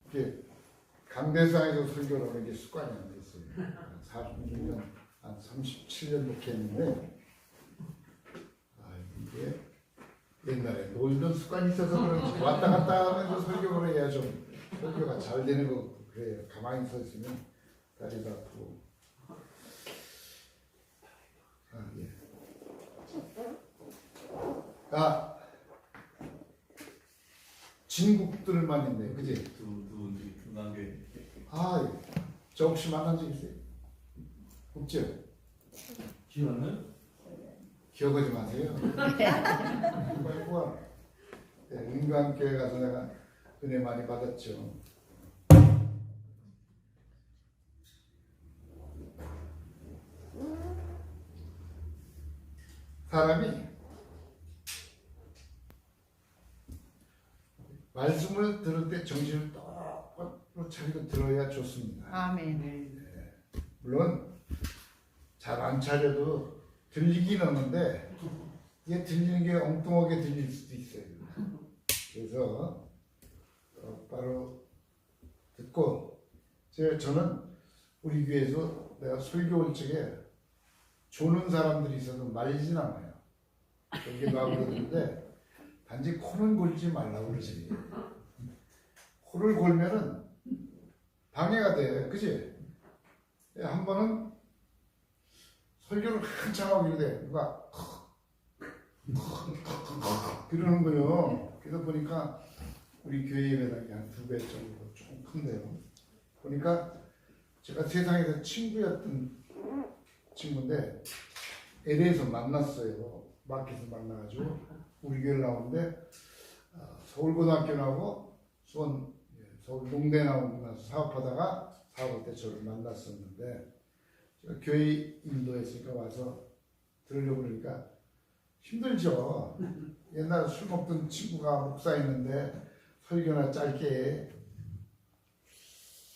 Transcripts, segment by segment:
이게 강대상에서 설교를 하는 게 습관이 안 됐어요. 46년, 한 37년 목회했는데, 이게 옛날에 놀던 습관이 있어서 그런지 왔다 갔다 하면서 설교를 해야 좀 설교가 잘 되는 거 같고 그래요. 가만히 서 있으면 다리도 아프고. 예. 진국들만 있네, 그지? 누군지 중간계. 저 혹시 만난 적 있어요? 없죠? 기억 안 나요? 기억하지 마세요. 말고가 은광교회 가서 내가 은혜 많이 받았죠. 사람이 말씀을 들을 때 정신을 똑바로 차리고 들어야 좋습니다. 아멘. 물론 잘 안 차려도 들리긴 하는데 이게 들리는 게 엉뚱하게 들릴 수도 있어요. 그래서 바로 듣고 저는 우리 교회에서 내가 설교 올 적에 조는 사람들이 있어서 말리진 않아요. 여기도 하고 그러는데 단지 코는 골지 말라고 그러지. 코를 골면은 방해가 돼. 그치? 한 번은 설교를 한참 하고 이러대. 누가 그러는 거요. 그래서 보니까 우리 교회 예배당이 한 2배 정도 조금 큰데요. 보니까 제가 세상에서 친구였던 친구인데 LA에서 만났어요. 마켓에서 만나가지고 우리 교회를 나오는데 서울고등학교 나오고 서울 농대 나오고 사업하다가 사업할 때 저를 만났었는데 제가 교회 인도했으니까 와서 들으려고 그러니까 힘들죠. 옛날 술 먹던 친구가 목사였는데 설교나 짧게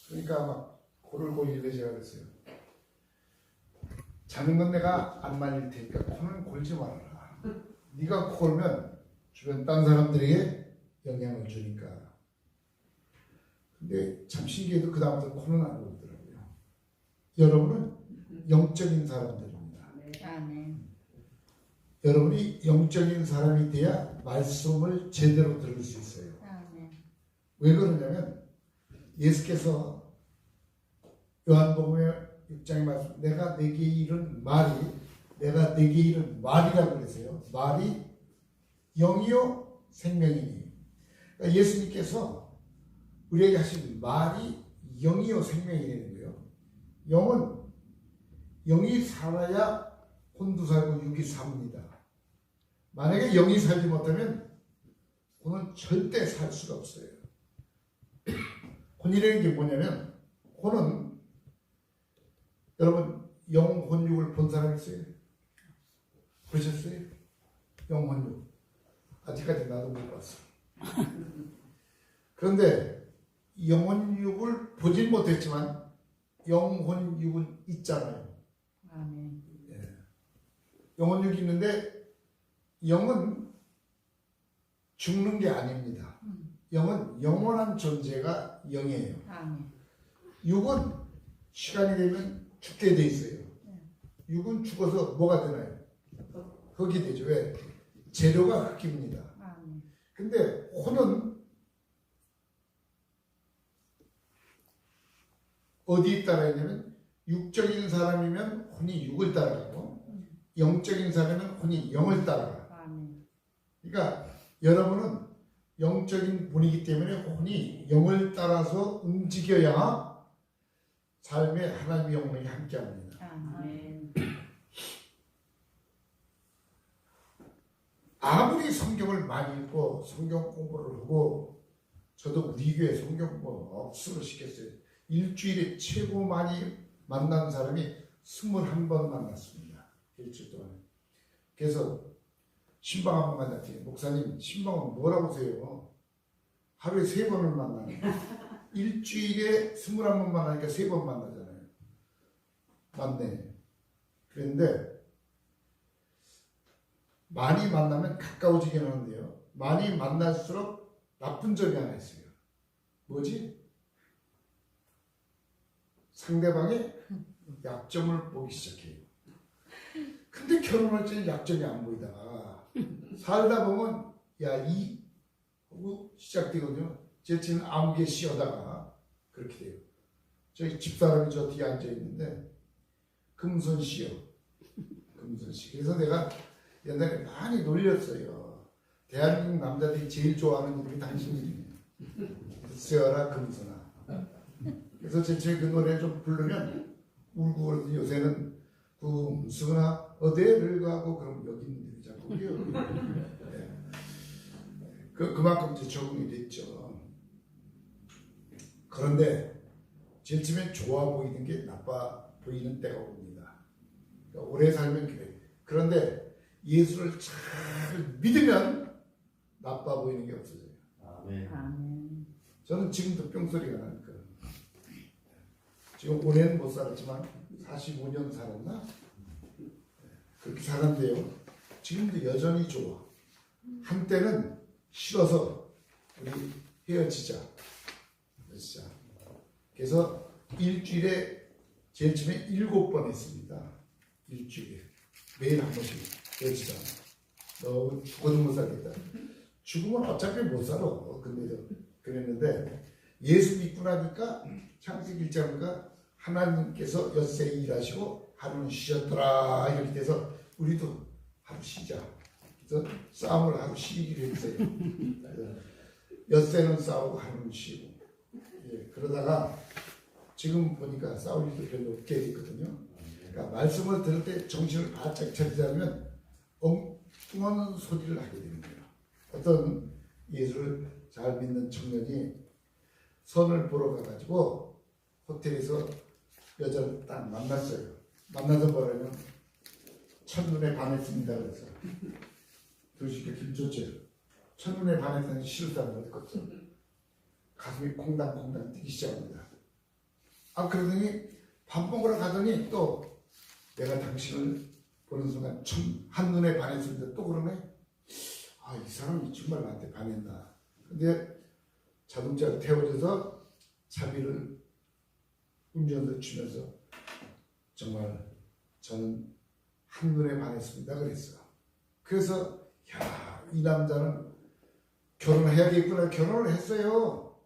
그러니까 막 코를 골길래 제가 그랬어요. 자는 건 내가 안 말릴 테니까 코는 골지 말아라. 네가 코 골면 주변 딴 사람들에게 영향을 주니까. 근데 참 신기해도 그 다음부터 코는 안 골더라고요. 여러분은 영적인 사람들입니다. 아멘. 여러분이 영적인 사람이 돼야 말씀을 제대로 들을 수 있어요. 아멘. 왜 그러냐면 예수께서 요한복음 6장에 말씀 내가 내게 이른 말이 내가 내게 이른 말이라고 그랬어요. 말이 영이요 생명이니. 그러니까 예수님께서 우리에게 하신 말이 영이요 생명이라는 거예요. 영은 영이 살아야 혼도 살고 육이 삽니다. 만약에 영이 살지 못하면 혼은 절대 살 수가 없어요. 혼이라는 게 뭐냐면 혼은 여러분 영혼육을 본 사람 있어요? 보셨어요? 영혼육 아직까지 나도 못 봤어. 그런데 영혼육을 보진 못했지만 영혼육은 있잖아요. 아멘. 영혼육이 있는데 영은 죽는 게 아닙니다. 영은 영원한 존재가 영이에요. 아멘. 육은 시간이 되면 죽게 돼 있어요. 육은 죽어서 뭐가 되나요? 흙이 되죠. 왜? 재료가 흙입니다. 아멘. 근데 혼은 어디에 따라 있냐면 육적인 사람이면 혼이 육을 따라가고 영적인 사람은 혼이 영을 따라가. 아멘. 그러니까 여러분은 영적인 분이기 때문에 혼이 영을 따라서 움직여야 삶에 하나님의 영광이 함께합니다. 아멘. 아무리 성경을 많이 읽고 성경 공부를 하고 저도 우리 교회 성경 공부 억수로 시켰어요. 일주일에 최고 많이 만난 사람이 21번 만났습니다. 일주일 동안. 그래서 신방 한 번 만났더니 목사님 신방은 뭐라고 세요? 하루에 3번을 만나는 일주일에 21번 만나니까 3번 만나잖아요. 맞네. 그런데 많이 만나면 가까워지긴 하는데요. 많이 만날수록 나쁜 점이 하나 있어요. 뭐지? 상대방의 약점을 보기 시작해요. 근데 결혼할 때는 약점이 안 보이다가 살다 보면 야이 하고 시작되거든요. 제치는 아무개 씌어다가 그렇게 돼요. 저희 집사람이 저 뒤에 앉아 있는데 금손 씌어, 금손 씨. 그래서 내가 옛날에 많이 놀렸어요. 대한민국 남자들이 제일 좋아하는 이름이 당신 이름이에요. 씌어라 금손아. 그래서 제치 그 노래 좀 부르면 울고 그러더니 요새는 금손아 어디를 가고 그럼 여기 있는데 자꾸 그래요. 그만큼 이제 적응이 됐죠. 그런데 제일 처음에 좋아 보이는 게 나빠 보이는 때가 옵니다. 그러니까 오래 살면 그래. 그런데 예수를 잘 믿으면 나빠 보이는 게 없어져요. 아멘. 아멘. 저는 지금도 뿅소리가 나니까. 지금 올해는 못 살았지만 45년 살았나? 그렇게 살았는데요. 지금도 여전히 좋아. 한때는 싫어서 우리 헤어지자. 그래서 일주일에 제일 처음에 7번 했습니다. 일주일에 매일 한 번씩 헤어지자. 너 죽어도 못 살겠다. 죽으면 어차피 못 살아. 근데도 그랬는데 예수 믿고 나니까 창세기 1장가 하나님께서 엿새 일하시고 하루는 쉬셨더라 이렇게 돼서 우리도 하루 쉬자. 그래서 싸움을 하루 쉬기로 했어요. 엿새는 싸우고 하루는 쉬고. 예, 그러다가 지금 보니까 싸울 일도 별로 없게 됐거든요. 그러니까 말씀을 들을 때 정신을 바짝 차리자면 엉뚱한 소리를 하게 되는 거예요. 어떤 예수를 잘 믿는 청년이 선을 보러 가가지고 호텔에서 여자를 딱 만났어요. 만나서 뭐라면 첫눈에 반했습니다 그래서 도시가 김초철 첫눈에 반했다는 실사는 어디 컸어. 가슴이 콩당콩당 뛰기 시작합니다. 아 그러더니 밥 먹으러 가더니 또 내가 당신을 보는 순간 한눈에 반했습니다. 또 그러네. 아 이 사람이 정말 나한테 반했나. 근데 자동차를 태워줘서 차비를 운전을 주면서 정말 저는 한눈에 반했습니다 그랬어. 그래서 야 이 남자는 결혼해야겠구나. 결혼을 했어요.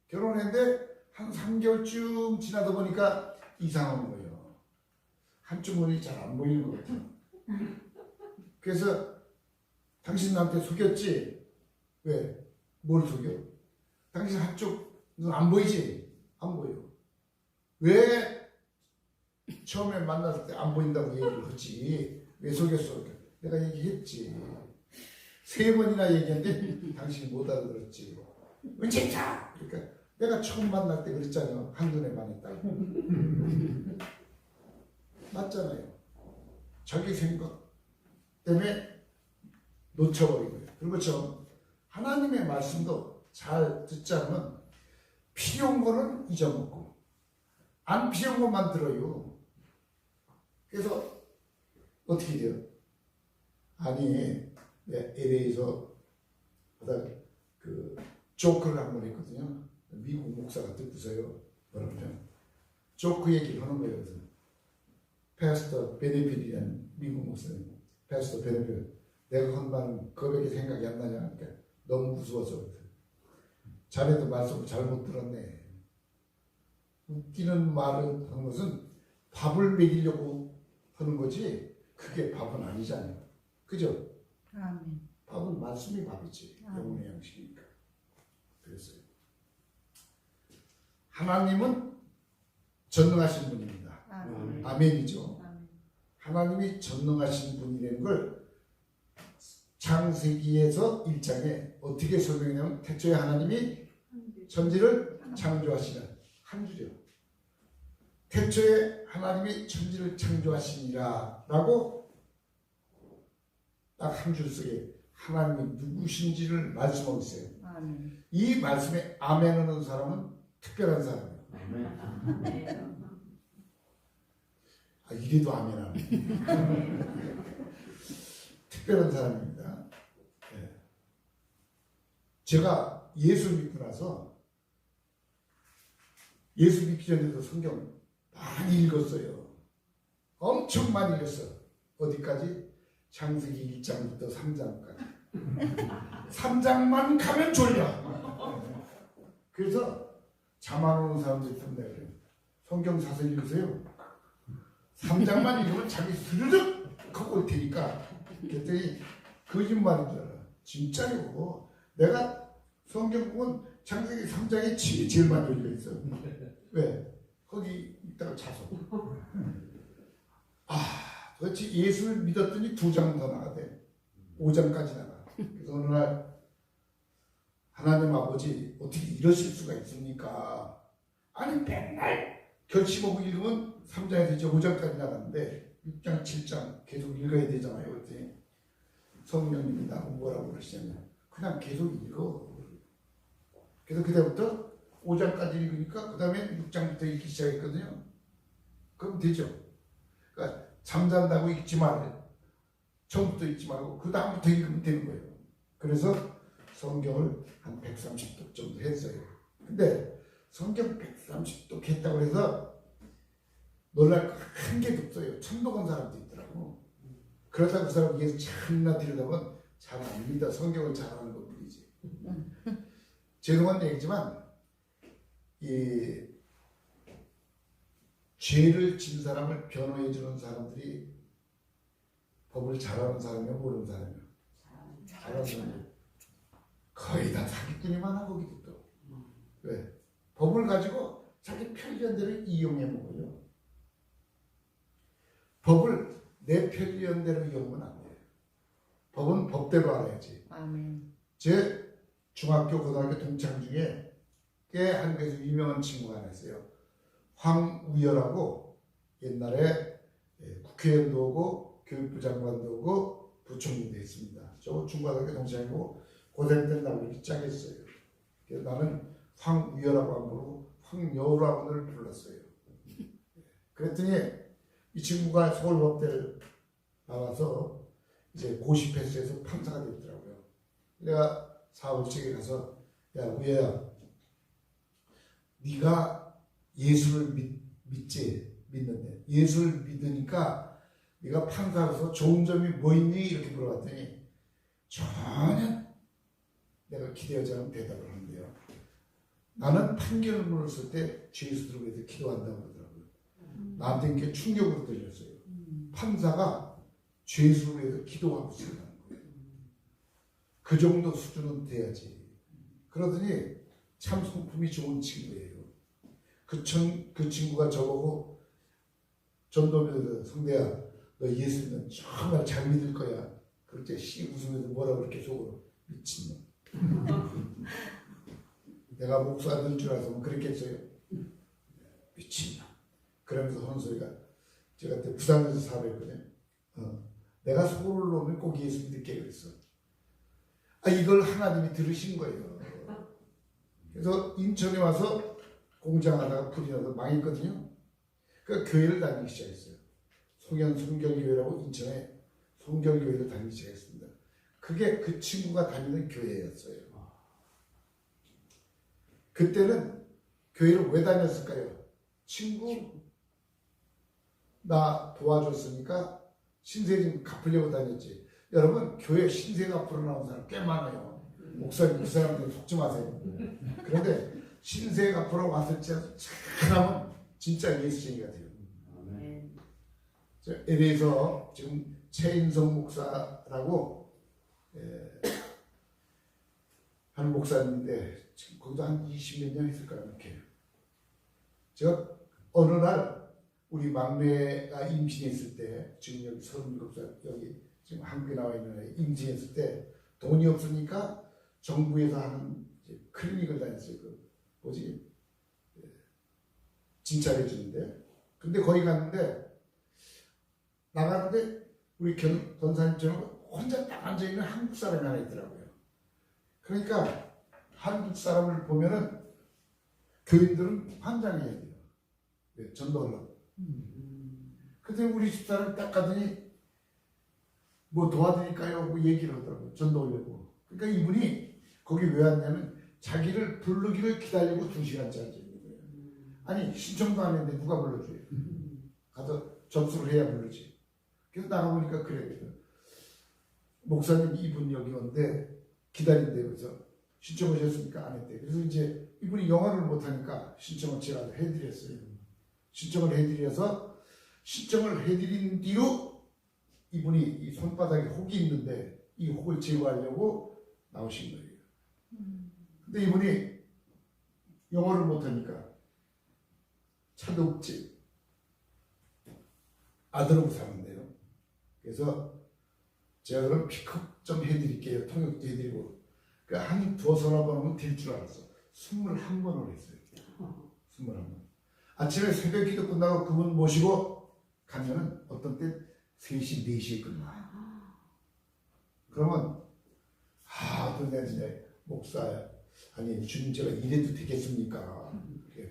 결혼했는데 한 3개월쯤 지나다 보니까 이상한 거예요. 한쪽 눈이 잘 안 보이는 것 같아요. 그래서 당신 나한테 속였지? 왜? 뭘 속여? 당신 한쪽 눈 안 보이지? 안 보여. 왜 처음에 만났을 때 안 보인다고 얘기를 했지? 왜 속였어? 내가 얘기했지. 3번이나 얘기했는데 당신이 못 알아들었지. 언제까? 그러니까 내가 처음 만날 때 그랬잖아요. 한눈에 반했다고. 맞잖아요. 자기 생각 때문에 놓쳐버린 거예요. 그리고 저 하나님의 말씀도 잘 듣지 않으면 필요한 거는 잊어먹고 안 필요한 것만 들어요. 그래서 어떻게 돼요? 아니 LA에서 하다 그 조크를 한 번 했거든요. 미국 목사가 듣고서요. 뭐라면 조크 얘기를 하는 거예요. 그래서 패스터 베네필이라는 미국 목사님, 패스터 베네필, 내가 한 말은 그밖에 생각이 안 나냐? 그러니까 너무 무서워서 자네도 말씀 잘못 들었네. 웃기는 말을 하는 것은 밥을 먹이려고 하는 거지 그게 밥은 아니잖아요. 그죠? 아멘. 밥은 말씀이 밥이지. 영혼의 양식이니까. 그랬어요. 하나님은 전능하신 분입니다. 아멘. 아멘이죠. 아멘. 하나님이 전능하신 분이라는 걸 창세기에서 1장에 어떻게 설명하냐면 태초에 하나님이 천지를 창조하시는 한 줄이요. 태초에 하나님이 천지를 창조하시니라 라고 딱 한 줄 속에 하나님이 누구신지를 말씀하고 있어요. 아멘. 이 말씀에 아멘 하는 사람은 특별한 사람이에요. 아멘. 아, 이래도 아멘 하네. 특별한 사람입니다. 네. 제가 예수 믿고 나서 예수 믿기 전에도 성경 많이 읽었어요. 엄청 많이 읽었어. 어디까지? 창세기 1장부터 3장까지. 3장만 가면 졸려. 그래서 잠 안 오는 사람들 있으면 내가 그래요. 성경 사서 읽으세요. 3장만 읽으면 자기 스르륵 하고 올 테니까. 그랬더니 거짓말인 줄 알아. 진짜요. 내가 성경 보면 창세기 3장에 침이 제일 많이 올려 있어. 왜? 거기 있다가 자서. 도대체 예수를 믿었더니 2장 더 나가대. 5장까지 나가. 그래서 어느 날 하나님 아버지 어떻게 이러실 수가 있습니까? 아니 맨날 결심하고 읽으면 3장에서 이제 5장까지 나갔는데 6장, 7장 계속 읽어야 되잖아요. 그랬더니 성령님이 나보고 뭐라고 그러시냐면 그냥 계속 읽어. 그래서 그때부터 5장까지 읽으니까 그 다음에 6장부터 읽기 시작했거든요. 그럼 되죠. 그러니까 잠잔다고 읽지 말고 처음부터 읽지 말고 그 다음부터 읽으면 되는 거예요. 그래서 성경을 한 130독 정도 했어요. 근데 성경 130독 했다고 해서 놀랄 거 한 개도 없어요. 천독한 사람도 있더라고. 그렇다고 그 사람 예수 참나 들여다보면 잘 안 믿어. 성경을 잘하는 것 뿐이지. 죄송한 얘기지만 이 죄를 진 사람을 변호해 주는 사람들이 법을 잘하는 사람이야 모르는 사람이야? 잘하는 사람이 거의 다 사기꾼이만 한 거기도 또. 왜? 법을 가지고 자기 편리한대로 이용해 먹어요. 법을 내 편리한대로 이용하면 안 돼요. 법은 법대로 알아야지. 아멘. 제 중학교 고등학교 동창 중에 꽤 한국에서 유명한 친구가 하나 있어요. 황우열하고 옛날에 국회의원도 오고 교육부 장관도 오고 부총리도 했습니다. 저 중고등학교 동창이고 고생 때 나를 이렇게 짜겠어요. 그래서 나는 황우열하고 안 부르고 황여우라고를 불렀어요. 그랬더니 이 친구가 서울법대를 나와서 이제 고시패스에서 판사가 됐더라고요. 내가 사무실에 가서 야 우열아 네가 예수를 믿는데 예수를 믿으니까 네가 판사로서 좋은 점이 뭐 있니? 이렇게 물어봤더니 전혀 내가 기대하지 않은 대답을 하는데요. 나는 판결을 물었을 때 죄수들을 위해서 기도한다고 그러더라고요. 나한테 이렇게 충격으로 들렸어요. 판사가 죄수를 위해서 기도하고 있다는 거예요. 그 정도 수준은 돼야지. 그러더니 참 성품이 좋은 친구예요. 그 친구가 저보고 전도면서 성대야 너 예수 믿으면 정말 잘 믿을 거야. 그럴 때 씨 웃으면서 뭐라고 그렇게 속으로 미친놈. 내가 목사 될 줄 알았으면 그랬겠어요. 미친놈. 그러면서 하는 소리가 제가 그때 부산에서 사업했거든요. 내가 소를 놓으면 꼭 예수 믿을게 그랬어. 이걸 하나님이 들으신 거예요. 그래서 인천에 와서 공장하다가 불이 나서 망했거든요. 그러니까 교회를 다니기 시작했어요. 송현 성결교회라고 인천에 성결교회를 다니기 시작했습니다. 그게 그 친구가 다니는 교회였어요. 그때는 교회를 왜 다녔을까요? 친구 나 도와줬으니까 신세 좀 갚으려고 다녔지. 여러분 교회 신세 갚으러 나온 사람 꽤 많아요. 목사님 그 사람들 속지 마세요. 그런데 신세 갚으러 왔을 때 잘하면 진짜 예수쟁이가 돼요. LA에서 지금 최인성 목사라고 하는 목사님인데 지금 거기도 한 20몇 년 했을까요? 이렇게 제가 어느 날 우리 막내가 임신했을 때 지금 여기 37살 여기 지금 한국에 나와 있는 애 임신했을 때 돈이 없으니까 정부에서 하는 클리닉을 다녔어요. 그 뭐지 진찰해 주는데 근데 거기 갔는데 나가는데 우리 권사님처럼 혼자 딱 앉아있는 한국 사람이 하나 있더라고요. 그러니까 한국 사람을 보면은 교인들은 환장해야 돼요. 네, 전도하려고. 근데 우리 집사람이 딱 가더니 뭐 도와드릴까요? 뭐 얘기를 하더라고요. 전도하려고. 그러니까 이분이 거기 왜 왔냐면 자기를 부르기를 기다리고 2시간째 앉아있는 거예요. 아니 신청도 안 했는데 누가 불러줘요? 가서 접수를 해야 부르지. 그래서 나가보니까 그래. 목사님 이분 여기 온데 기다린대요. 그래서 신청하셨습니까? 안 했대. 그래서 이제 이분이 영어를 못하니까 신청을 제가 해드렸어요. 신청을 해드려서 신청을 해드린 뒤로 이분이 이 손바닥에 혹이 있는데 이 혹을 제거하려고 나오신 거예요. 근데 이분이 영어를 못하니까 차도 없지. 아들하고 사는데요. 그래서 제가 그럼 픽업 좀 해드릴게요. 통역도 해드리고. 그러니까 한 두어서너 번 하면 될 줄 알았어. 21번을 했어요. 21번. 아침에 새벽 기도 끝나고 그분 모시고 가면은 어떤 때 3시, 4시에 끝나요. 그러면 또 내가 이제 목사야. 아니 주님 제가 이래도 되겠습니까?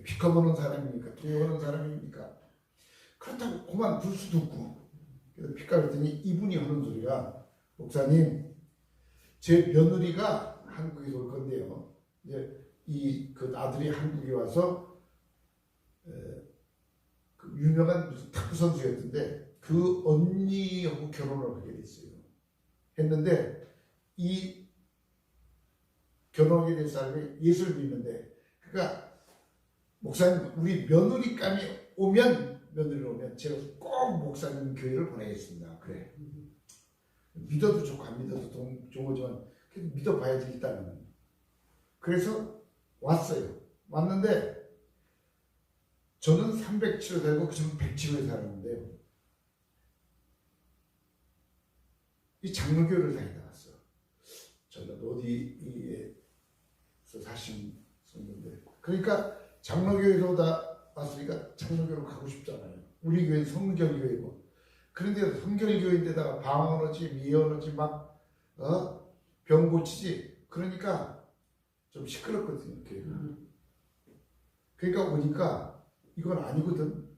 픽업하는 사람입니까? 통역하는 사람입니까? 그렇다고 그만둘 수도 없고. 그래서 픽업했더니 이분이 하는 소리가 목사님 제 며느리가 한국에 올 건데요. 이제 그 아들이 한국에 와서 그 유명한 무슨 탁구 선수였는데 그 언니하고 결혼을 하게 됐어요. 했는데 이 결혼하게 된 사람이 예수를 믿는데 그러니까 목사님 우리 며느리감이 며느리로 오면 제가 꼭 목사님 교회를 보내겠습니다. 그래. 믿어도 좋고 안 믿어도 좋은 거지만 믿어봐야지 일단은. 그래서 왔어요. 왔는데 저는 307호 살고 그저는 107호에 살았는데요. 이 장로교를 다니다 왔어. 저는 어디에서 사신 성도인데 그러니까 장로교회로 다 왔으니까 장로교로 가고 싶잖아요. 우리 교회는 성결교회고. 그런데 성결교회인데다가 방언하지 미언하지 막 병 고치지. 그러니까 좀 시끄럽거든요. 그러니까 오니까 이건 아니거든.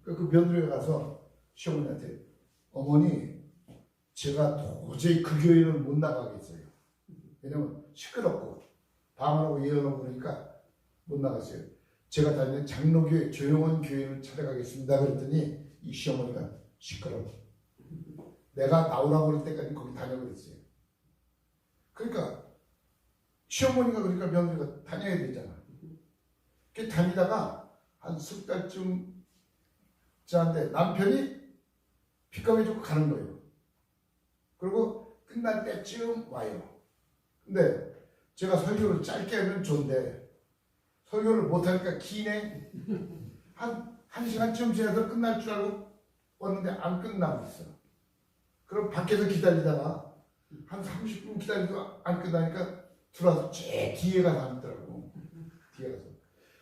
그 며느리가 가서 시어머니한테 어머니 제가 도저히 그 교회는 못 나가겠어요. 왜냐면 시끄럽고 방언하고 예언하고 그러니까 못 나갔어요. 제가 다니는 장로교회 조용한 교회를 찾아가겠습니다. 그랬더니 이 시어머니가 시끄러워. 내가 나오라고 그럴 때까지 거기 다녀버렸어요. 그러니까 시어머니가 그러니까 며느리가 다녀야 되잖아. 그 다니다가 한 석 달쯤 지났는데 남편이 픽업해주고 가는 거예요. 그리고 끝날 때쯤 와요. 근데 제가 설교를 짧게 하면 좋은데 설교를 못하니까 기네. 한 시간쯤 지나서 끝날 줄 알고 왔는데 안 끝나고 있어. 그럼 밖에서 기다리다가 한 30분 기다리도 안 끝나니까 들어와서 제 뒤에가 남더라고. 뒤에 가서.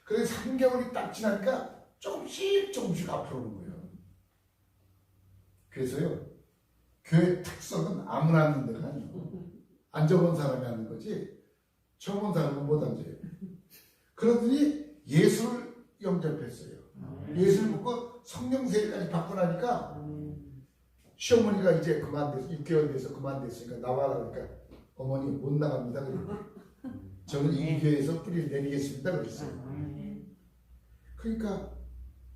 그래서 3개월이 딱 지나니까 조금씩 앞으로 오는 거예요. 그래서요, 교회 특성은 아무나 앉는 데가 아니고 앉아본 사람이 앉는 거지 처음 온 사람은 못 앉아요. 그러더니 예수를 영접했어요. 예수를 믿고 성령 세례까지 받고 나니까 시어머니가 이제 그만돼서 6개월 돼서 그만됐으니까 나와라 그러니까 어머니 못 나갑니다. 저는 이 교회에서 뿌리를 내리겠습니다. 그랬어요. 그러니까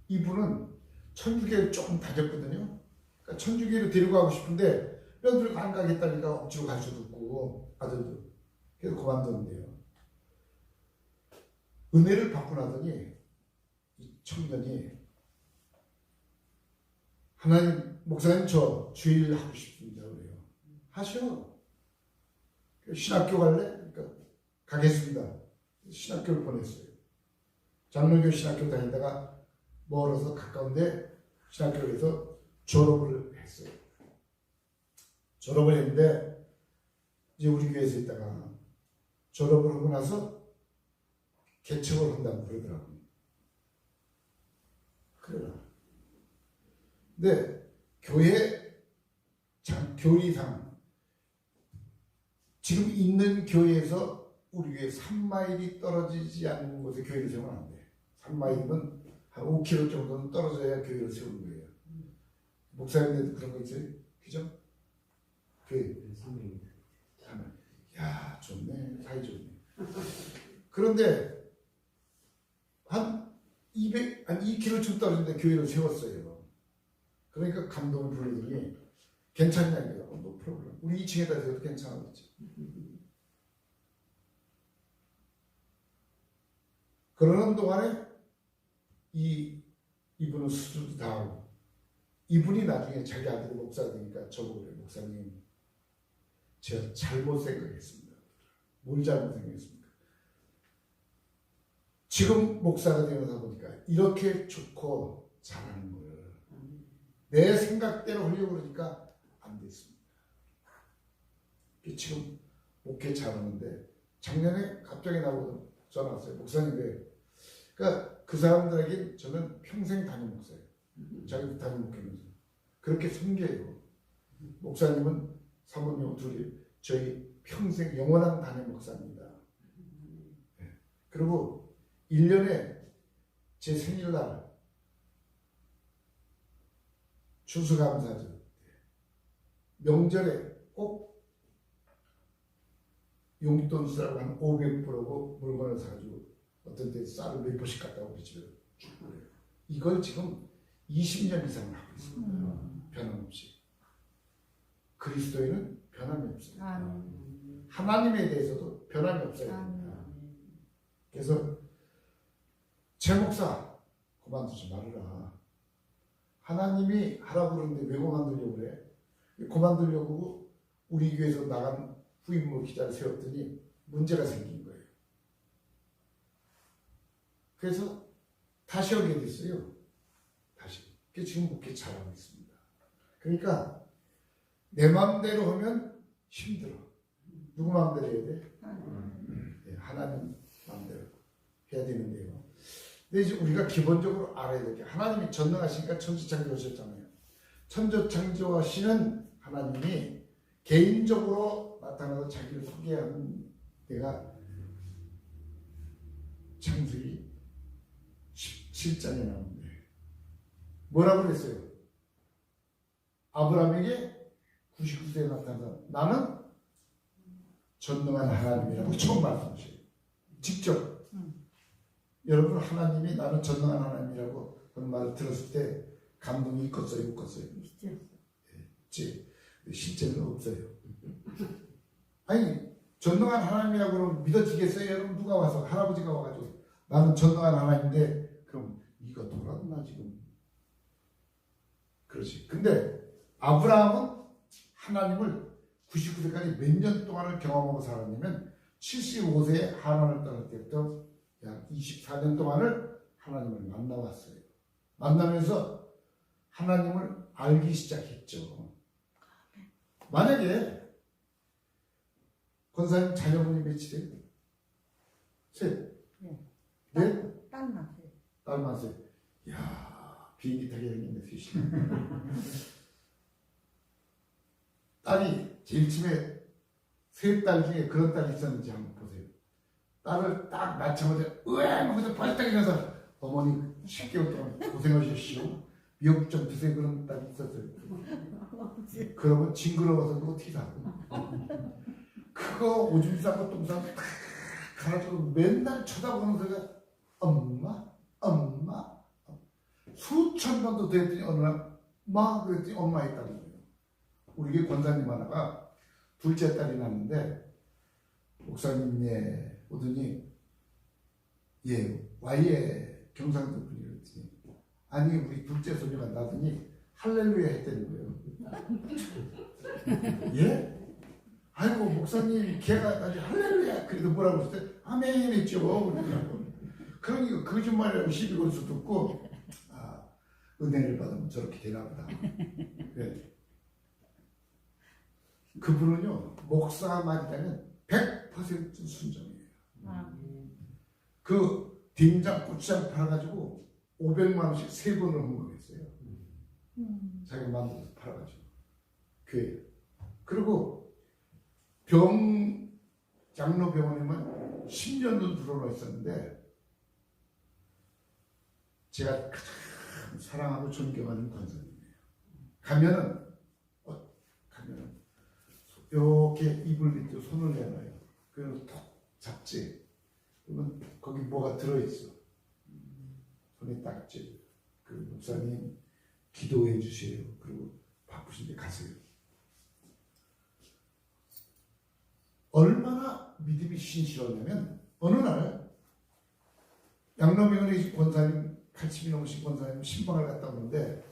이분은 천주교를 조금 다녔거든요. 그러니까 천주교를 데리고 가고 싶은데 며느리가 안 가겠다니까 억지로 갈 수도 없고 아들도 그래서 그만뒀는데요. 은혜를 받고 나더니 이 청년이 하나님 목사님 저 주일 하고 싶습니다. 그래요. 하셔. 신학교 갈래? 그러니까 가겠습니다. 신학교를 보냈어요. 장로교 신학교 다니다가 멀어서 가까운데 신학교에서 졸업을 했어요. 졸업을 했는데 이제 우리 교회에서 있다가 졸업을 하고 나서 개척을 한다고 그러더라고요. 그러나 근데 교리상 지금 있는 교회에서 우리 교회 3마일이 떨어지지 않는 곳에 교회를 세우면 안 돼. 3마일이면 한 5km 정도는 떨어져야 교회를 세우는 거예요. 목사님들도 그런 거 있어요? 그죠? 그 3마일. 야 좋네. 사이 좋네. 그런데 한 한 2km쯤 떨어진데 교회를 세웠어요. 그러니까 감독을 불러더니 괜찮냐 이래요. 뭐 프로그램. 우리 2층에다 세워도 괜찮아 그랬지. 그러는 동안에 이분은 수술도 다 하고 이분이 나중에 자기 아들이 목사가 되니까 저보고 그래요. 목사님 제가 잘못 생각했습니다. 뭘 잘못 생각했습니까? 지금 목사가 되면서 보니까 이렇게 좋고 잘하는 걸 내 생각대로 하려고 그러니까 안 됐습니다. 지금 목회 잘하는데 작년에 갑자기 나보고 전화 왔어요. 목사님 왜? 그러니까 그 사람들에게 저는 평생 담임 목사예요. 자기도 담임 목회면서 그렇게 섬겨요. 목사님은 사모님 둘이 저희 평생 영원한 담임 목사입니다. 네. 그리고 1년에 제 생일날 추수감사절 명절에 꼭 용돈 쓰라고 한 500불하고 물건을 사가지고 어떤 데 쌀을 몇 포씩 갖다 우리 집에 주고 그래요. 이걸 지금 20년 이상을 하고 있습니다. 변함없이. 그리스도에는 변함이 없어요. 하나님에 대해서도 변함이 없어요. 그래서 제 목사 그만두지 말으라. 하나님이 하라고 그러는데 왜 그만두려고 그래? 그만두려고 우리 교회에서 나간 후임모 기자를 세웠더니 문제가 생긴 거예요. 그래서 다시 하게 됐어요. 다시. 그게 지금 그렇게 잘하고 있습니다. 그러니까 내 마음대로 하면 힘들어. 누구 마음대로 해야 돼? 하나님 마음대로 해야 되는데요. 근데 이제 우리가 기본적으로 알아야 될 게 하나님이 전능하시니까 천지창조하셨잖아요. 천지창조하시는 하나님이 개인적으로 나타나서 자기를 소개하는 데가 창세기 17장에 나오는데 뭐라고 그랬어요? 아브라함에게 99세에 나타나서 나는 전능한 하나님이라고 처음 말씀하셔요. 직접 여러분 하나님이 나는 전능한 하나님이라고 그런 말을 들었을 때 감동이 있겠어요? 없겠어요? 있지. 실제는 없어요. 아니 전능한 하나님이라고 그러면 믿어지겠어요? 여러분 누가 와서 할아버지가 와가지고 나는 전능한 하나님인데 그럼 이거 돌았나 지금? 그렇지. 근데 아브라함은 하나님을 99세까지 몇 년 동안을 경험하고 살았냐면 75세에 하나님을 떠날 때부터 약 24년 동안을 하나님을 만나왔어요. 만나면서 하나님을 알기 시작했죠. 만약에 권사님 자녀분이 몇이세요? 셋? 넷? 딸만 세. 딸만 셋. 이야 비행기 타게 생겼네 셋이. 딸이 제일 처음에 세 딸 중에 그런 딸이 있었는지 한번 보세요. 딸을 딱 낳자마자 으앙 하면서 발딱 일어나서 어머니 10개월 동안 고생하셨시오. 미역 좀 드세요. 그런 딸이 있었어요. 그러면 징그러워서 그거 어떻게 사고 그거 오줌 싸고 똥 싸고 탁 가가지고 맨날 쳐다보는 소리가 엄마 엄마 수천 번도 됐더니 어느 날 마 그랬더니 엄마 있다는 거예요. 우리 게 권사님 하나가 둘째 딸이 났는데 목사님 예 오더니 예 와이에 경상도 분이 그랬더니 아니 우리 둘째 소녀가 나더니 할렐루야 했다는 거예요. 예? 아이고 목사님 걔가 나중에 할렐루야 그래도 뭐라고 했을 때 아멘 했죠. 그러더라고. 그러니까 거짓말이라고 시비 걸 수도 없고 아 은혜를 받으면 저렇게 되나 보다. 네. 그분은요 목사가 말이라면 100% 순정이에요. 그 된장 고추장 팔아가지고 500만 원씩 3번을 헌금했어요. 자기가 만들어서 팔아가지고 교회. 그리고 장로병원에만 10년도 들어와 있었는데 제가 가장 사랑하고 존경하는 권사님이에요. 가면은 이렇게 이불 밑에 손을 내놔요. 그래서 톡 잡지. 그러면 거기 뭐가 들어있어. 손에 딱 쥐고 그 목사님 기도해 주세요. 그리고 바쁘신데 가세요. 얼마나 믿음이 신실하냐면 어느 날 양로병원에 권사님 80이 넘으신 권사님 신방을 갔다 오는데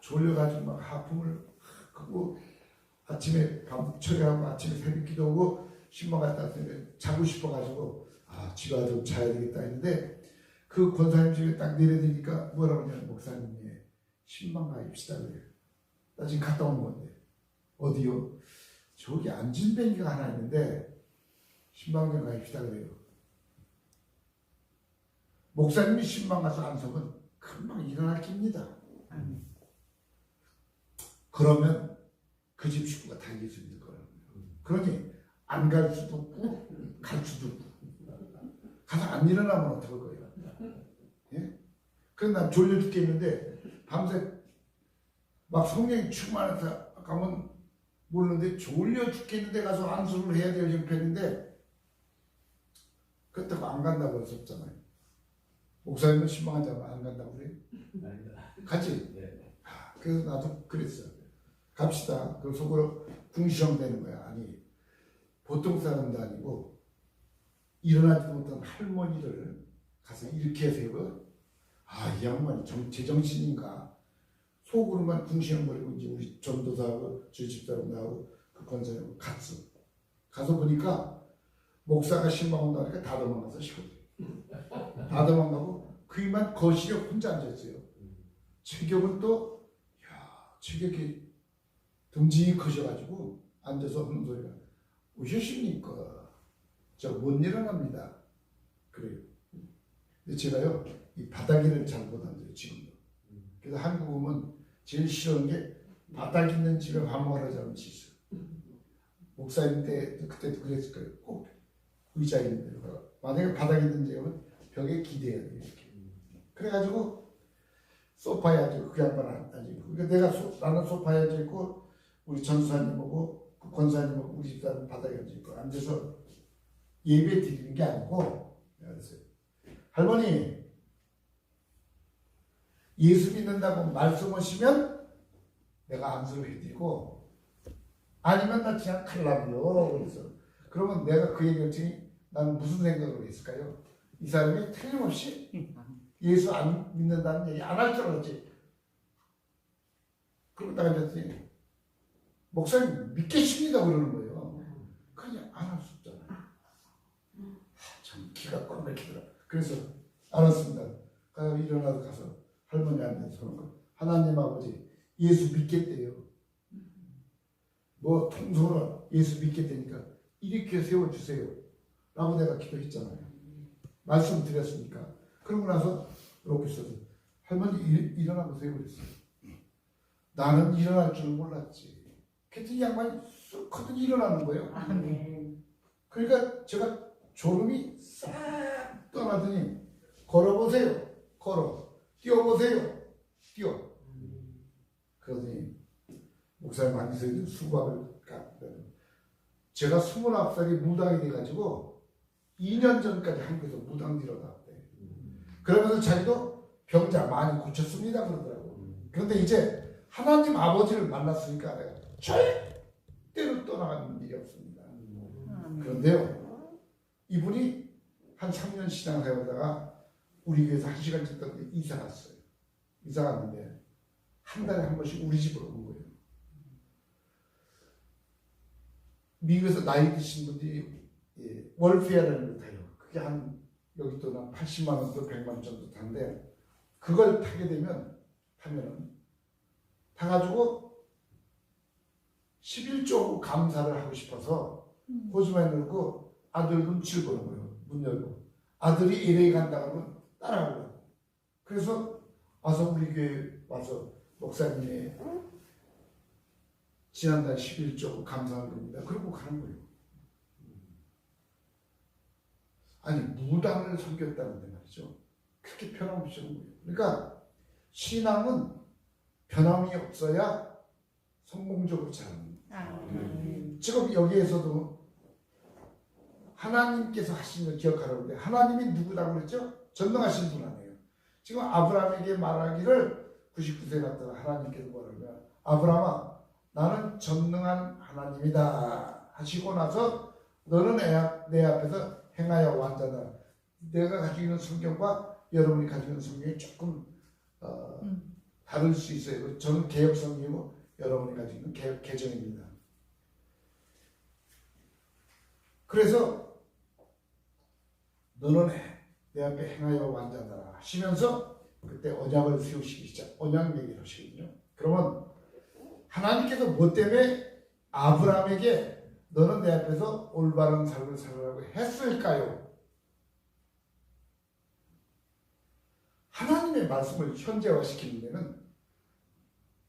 졸려가지고 막 하품을 하고 아침에 밥 처리하고 아침에 새벽 기도하고 신방 갔다 왔는데 자고 싶어가지고 집에 와서 자야 되겠다 했는데 그 권사님 집에 딱 내려드니까 뭐라고 하냐면 목사님 신방 가입시다 그래요. 나 지금 갔다 온 건데 어디요? 저기 안진뱅이가 하나 있는데 신방에 가입시다 그래요. 목사님이 신방 가서 안석은 금방 일어날 깁니다. 그러면 그 집 식구가 다 예수 믿을 거라고요. 그러니 안 갈 수도 없고 갈 수도 없고 가서 안 일어나면 어떡할 거예요? 예? 그래서 난 졸려 죽겠는데 밤새 막 성령이 충만해서 가면 모르는데 졸려 죽겠는데 가서 안수를 해야 될 형편인데 그렇다고 안 간다고 할 수 없잖아요. 목사님은 신방하자고 안 간다고 그래요? 아니다. 가지? 네. 그래서 나도 그랬어요. 갑시다. 그 속으로 궁시렁 되는 거야. 아니 보통 사람도 아니고 일어나지도 못한 할머니를 가서 이렇게 세고 이 양반이 제정신인가 속으로만 궁시렁거리고 이제 우리 전도사하고 저희 집사하고 나하고 그 권사하고 갔어. 가서 보니까 목사가 신방 온다니까 다 도망가서 쉬거든. 다 도망가고 그이만 거실에 혼자 앉아있어요. 체격은 또 체격이 등짐이 커져가지고 앉아서 하는 소리가 오셨습니까? 저 못 일어납니다. 그래요. 근데 제가요 이 바닥에는 잘 못 앉아요 지금도. 그래서 한국 오면 제일 싫어하는 게 바닥 있는 집에 밥 먹으러 자는 짓이에요. 목사님 때 그때도 그랬을 거예요. 꼭 의자 있는 데로 만약에 바닥 있는 집에 오면 벽에 기대야 돼요 이렇게. 그래가지고 소파에 앉고 그 양반 앉고 그러니까 나는 소파에 앉아있고 우리 전수사님하고 그 권사님하고 우리 집사람 바닥에 앉아있고 앉아서 예배 드리는 게 아니고 내가 그랬어요. 할머니 예수 믿는다고 말씀 오시면 내가 안수를 해드리고 아니면 나 그냥 칼라비요. 그래서 그러면 내가 그 얘기를 했더니 나는 무슨 생각으로 했을까요? 이 사람이 틀림없이 예수 안 믿는다는 얘기 안 할 줄 알았지. 그러고 딱 앉았더니 목사님 믿겠습니다 그러는 거예요. 그냥 안 할 수 없잖아요. 참 기가 꽉 막히더라. 그래서 알았습니다. 일어나서 가서 할머니한테 서는 하나님 아버지 예수 믿겠대요. 뭐 통솔을 예수 믿겠다니까 이렇게 세워주세요 라고 내가 기도했잖아요. 말씀드렸으니까. 그러고 나서 이렇게 있어서 할머니 일어나보세요 그랬어요. 나는 일어날 줄 몰랐지. 그랬더니 양반이 쑥 하더니 일어나는 거예요. 그러니까 제가 졸음이 싹 떠나더니 걸어보세요. 걸어. 뛰어보세요. 뛰어. 그러더니 목사님 앉으세요. 수박을 제가 29살이 무당이 돼가지고 2년 전까지 한국에서 무당지로 나왔대. 그러면서 자기도 병자 많이 고쳤습니다 그러더라고. 그런데 이제 하나님 아버지를 만났으니까 내가 절대로 떠나가는 일이 없습니다. 그런데요 이분이 한 3년 신앙생활하다가 우리 교회에서 1시간쯤 동안 이사 갔어요. 이사 갔는데 한 달에 한 번씩 우리 집으로 온 거예요. 미국에서 나이 드신 분들이 월페어라는 걸 타요. 그게 한 여기 또 한 80만 원 또 100만 원 정도 타는데 그걸 타면은 타가지고 11조 감사를 하고 싶어서 호주머니에 넣고 아들 눈치를 보는 거예요. 문 열고 아들이 LA 간다 그러면 따라가고 그래서 와서 우리 교회 와서 목사님의 지난달 11조 감사한 겁니다. 그러고 가는 거예요. 아니 무당을 섬겼다는데 말이죠. 그렇게 변함없이 하는 거예요. 그러니까 신앙은 변함이 없어야 성공적으로 자랍니다. 지금 여기에서도 하나님께서 하신 걸 기억하라고 하는데 하나님이 누구라고 그랬죠? 전능하신 분 아니에요. 지금 아브라함에게 말하기를 99세 갔다가 하나님께서 뭐라고요? 아브라함아 나는 전능한 하나님이다 하시고 나서 너는 내 앞에서 행하여 완전하라. 내가 가지고 있는 성경과 여러분이 가지고 있는 성경이 조금 다를 수 있어요. 저는 개혁 성경이고 여러분이 가지고 있는 개혁 개정입니다. 그래서 너는 내 앞에 행하여 완전하라 하시면서 그때 언약을 세우시기 시작, 언약 얘기를 하시거든요. 그러면 하나님께서 뭐 때문에 아브라함에게 너는 내 앞에서 올바른 삶을 살으라고 했을까요? 하나님의 말씀을 현재화시키는 데는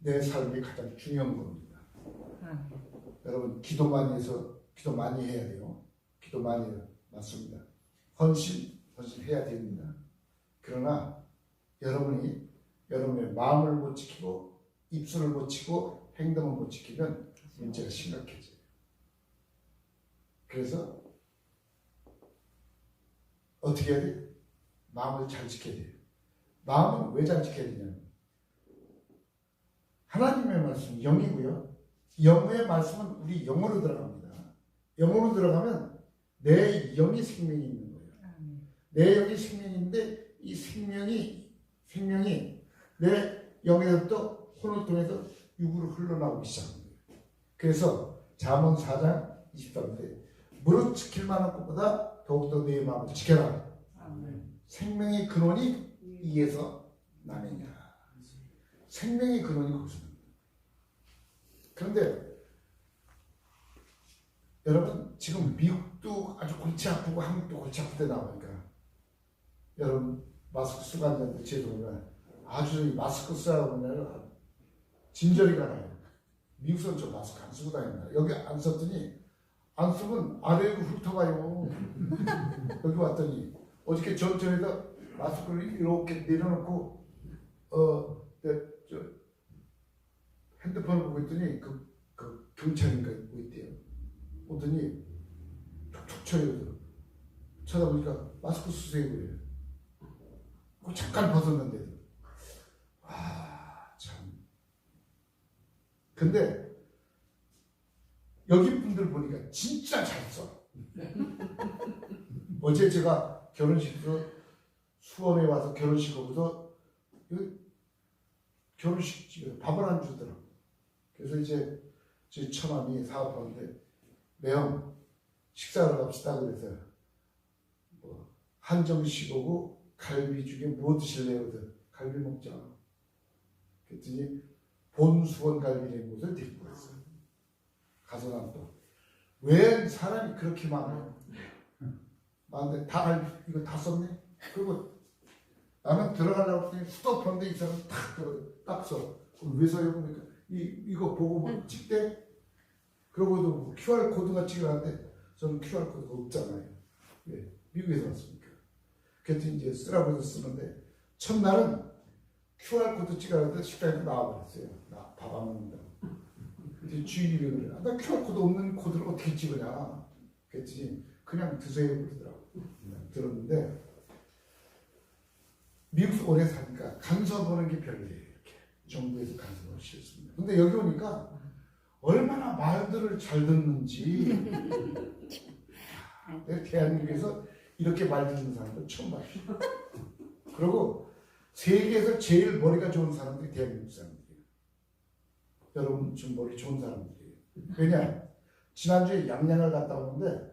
내 삶이 가장 중요한 겁니다. 여러분 기도 많이 해서 기도 많이 해야 돼요. 기도 많이 해요. 맞습니다. 헌신해야 됩니다. 그러나 여러분이 여러분의 마음을 못 지키고 입술을 못 지키고 행동을 못 지키면 문제가 심각해져요. 그래서 어떻게 해야 돼요? 마음을 잘 지켜야 돼요. 마음은 왜 잘 지켜야 되냐면 하나님의 말씀은 영이고요. 영의 말씀은 우리 영으로 들어갑니다. 영으로 들어가면 내 영이 생명이 있는 거예요. 내 영이 생명이 있는데 이 생명이 내 영에서부터 혼을 통해서 육으로 흘러나오기 시작합니다. 그래서 잠언 4장 23절 무릇 지킬 만한 것보다 더욱더 내 마음을 지켜라. 생명의 근원이 이에서 나느냐. 생명의 근원이 거기서 납니다. 그런데 여러분 지금 미국도 아주 골치 아프고 한국도 골치 아플 때 나오니까 여러분 마스크 쓰고 앉았는데 죄송합니다. 아주 마스크 쓰라고 하면 진저리가 나요. 미국 사람 저 마스크 안 쓰고 다닙니다. 여기 안 썼더니 안 쓰면 아래로 훑어가요. 여기 왔더니 어저께 전철에다 마스크를 이렇게 내려놓고 저 핸드폰을 보고 있더니 그 경찰인가 있고 있대요. 오더니 툭툭 쳐요. 쳐다보니까 마스크 쓰세요 그래요. 그거 잠깐 벗었는데도 참. 근데 여기 분들 보니까 진짜 잘 써. 어제 제가 결혼식에서 수원에 와서 결혼식 하고서 결혼식 집에 밥을 안 주더라고. 그래서 이제 제 처남이 사업하는데 매형 식사하러 갑시다 그래서 뭐 한정식 오고 갈비 중에 뭐 드실래요? 갈비 먹자. 그랬더니 본수원 갈비라는 곳을 데리고 갔어요. 가서 난 또 왜 사람이 그렇게 많아요? 많은데 다 갈비 이거 다 썼네? 그리고 나는 들어가려고 했더니 스톱하는데 이 사람 딱 써. 왜 써요? 그러니까 이거 보고 뭐 찍대? 그러고도 뭐 QR코드가 찍어놨는데 저는 QR코드가 없잖아요. 왜? 미국에서 왔으니까. 그래서 이제 쓰라고 해서 쓰는데 첫날은 QR코드 찍어놨는데 식당에서 나와버렸어요. 나 밥 안 먹는다고. 근데 주인이 왜 그래? 나 QR코드 없는 코드를 어떻게 찍으냐? 그랬더니 그냥 드세요 그러더라고. 들었는데 미국에서 오래 사니까 간섭 보는 게 별로예요. 이렇게 정부에서 간섭을 싫습니다. 근데 여기 오니까 얼마나 말들을 잘 듣는지 내가 대한민국에서 이렇게 말 듣는 사람들 처음 봤어요. 그리고 세계에서 제일 머리가 좋은 사람들이 대한민국 사람들이에요. 여러분 좀 머리 좋은 사람들이에요. 왜냐? 지난주에 양양을 갔다 오는데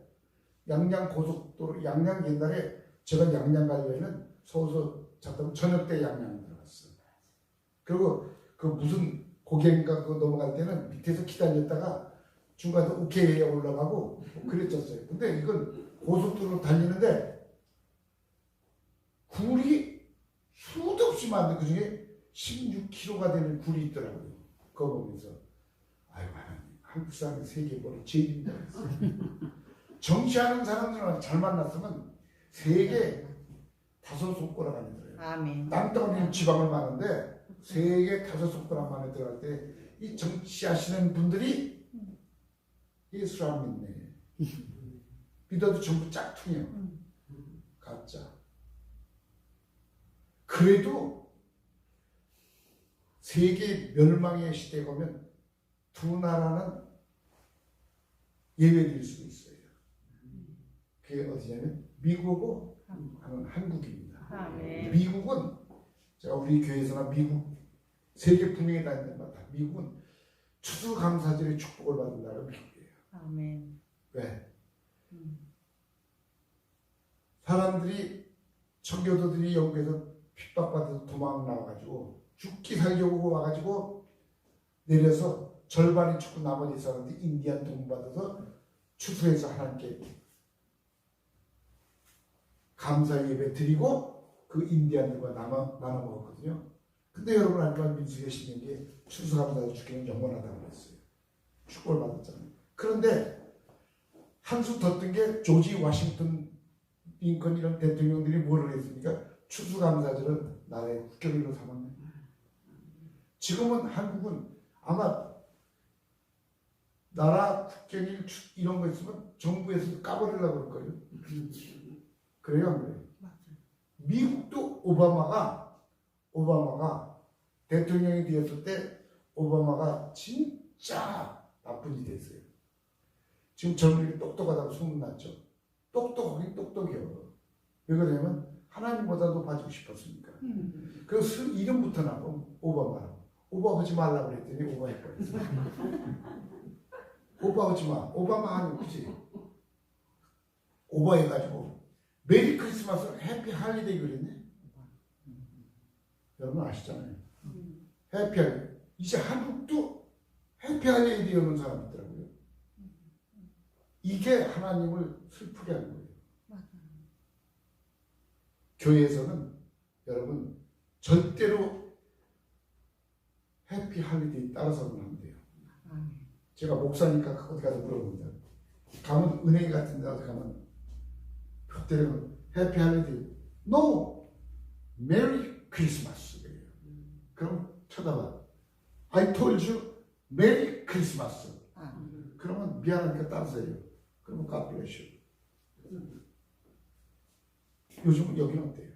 양양 고속도로 양양 옛날에 제가 양양 가려면 서울서 잠깐 저녁 때 양양 들어갔어요. 그리고 그 무슨 고개인가 그거 넘어갈 때는 밑에서 기다렸다가 중간에 오케이에 올라가고 그랬었어요. 근데 이건 고속도로 달리는데 굴이 수도 없이 많은데 그 중에 16km가 되는 굴이 있더라고요. 그거 보면서 아이고 하나님 한국 사람이 세계 머리 제일입니다. 정치하는 사람들은 잘 만났으면 세계 5손가락 안에 들어요. 아멘. 땅덩어리는 지방을 많은데 세계 5손가락 안에 들어갈 때 이 정치하시는 분들이 예수를 안 믿네. 믿어도 전부 짝퉁이요. 가짜. 그래도 세계 멸망의 시대에 오면 두 나라는 예외될 수 있어요. 그게 어디냐면 미국하고 한국입니다. 아멘. 미국은 제가 우리 교회에서나 미국 세계 분야에 다니는 데마다 미국은 추수감사절의 축복을 받은 나라가 미국이에요. 아멘. 왜? 음. 사람들이 청교도들이 영국에서 핍박받아서 도망 나와가지고 죽기 살려고 와가지고 내려서 절반이 죽고 나머지 사람들이 인디안 도움받아서 추수해서 하나님께 감사 예배 드리고 그 인디안들과 나눠 먹었거든요. 근데 여러분 알지만 민수기에 신명기에 추수감사절 주기는 영원하다고 그랬어요. 축복을 받았잖아요. 그런데 한 수 더 뜬 게 조지 워싱턴 링컨 이런 대통령들이 뭐를 했습니까? 추수감사절을 나라의 국격일로 삼았네. 지금은 한국은 아마 나라 국격일 이런 거 있으면 정부에서 까버리려고 그럴 거예요. 그래요, 안 그래요? 미국도 오바마가 대통령이 되었을 때 오바마가 진짜 나쁜 일이 됐어요. 지금 젊은이들이 똑똑하다고 소문났죠. 똑똑하긴 똑똑해요. 왜 그러냐면 하나님보다 높아지고 싶었으니까. 그래서 이름부터 나고 오바마라고. 오바하지 말라고 그랬더니 오바해버렸어요. 오바하지 마. 오바마 하는 그지? 오바해가지고 메리 크리스마스 해피 할리데이 그랬네. 여러분 아시잖아요. 해피 할리데이. 이제 한국도 해피 할리데이 여는 사람 있더라고요. 이게 하나님을 슬프게 하는 거예요. 교회에서는 여러분 절대로 해피 할리데이 따라서는 안 돼요. 제가 목사니까 어디 가서 물어봅니다. 가면 은행 같은 데 가면 그때는 해피 할리데이 No! 메리 크리스마스 그래요. 그럼 쳐다봐. I told you 메리 크리스마스. 그러면 미안하니까 따라서 해요. 그러면 God bless you. 요즘은 여기는 어때요?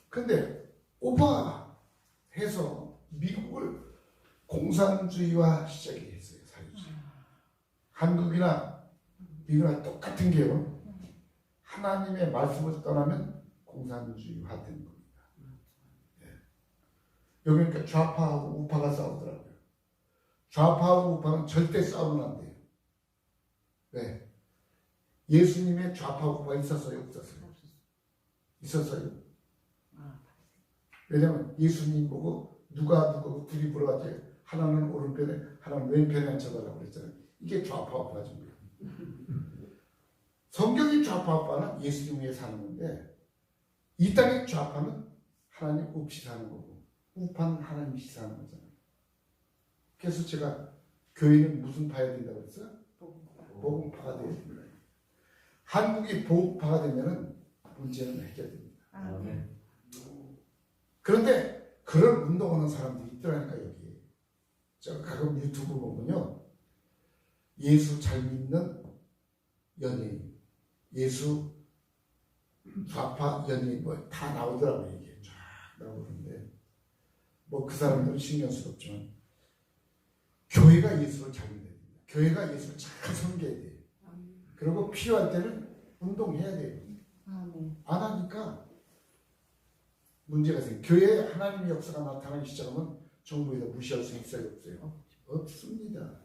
근데 오바해서 미국을 공산주의화 시작이 했어요. 사회주의. 한국이나 미국이나 똑같은 게요. 하나님의 말씀을 떠나면 공산주의화 되는 겁니다. 예. 여기 그러니까 좌파하고 우파가 싸우더라고요. 좌파하고 우파는 절대 싸우면 안 돼요. 왜? 예수님의 좌파 우파가 있었어요? 없었어요? 있었어요. 왜냐면 예수님 보고 누가 둘이 물어봤지. 하나는 오른편에 하나는 왼편에 앉혀달라고 그랬잖아요. 이게 좌파 우파죠. 성경의 좌파 우파는 예수님 위에 사는 건데 이 땅의 좌파는 하나님 없이 사는 거고 우파는 하나님 없이 사는 거잖아요. 그래서 제가 교회는 무슨 파야 된다고 했어요? 복음파가 되어야 됩니다. 한국이 복음파가 되면은 문제는 해결됩니다. 아멘. 그런데 그런 운동하는 사람들이 있더라니까 여기. 제가 가끔 유튜브 보면요. 예수 잘 믿는 연예인, 예수 좌파 연예인 뭐 다 나오더라고요. 이게 쫙 나오는데 뭐 그 사람들은 신경스럽지만 교회가 예수를 잘 믿어야 됩니다. 교회가 예수를 잘 섬겨야 돼요. 그리고 필요할 때는 운동해야 돼요. 안 하니까 문제가 생겨요. 교회에 하나님의 역사가 나타나기 시작하면 정부에서 무시할 수 있어요? 없어요? 없습니다.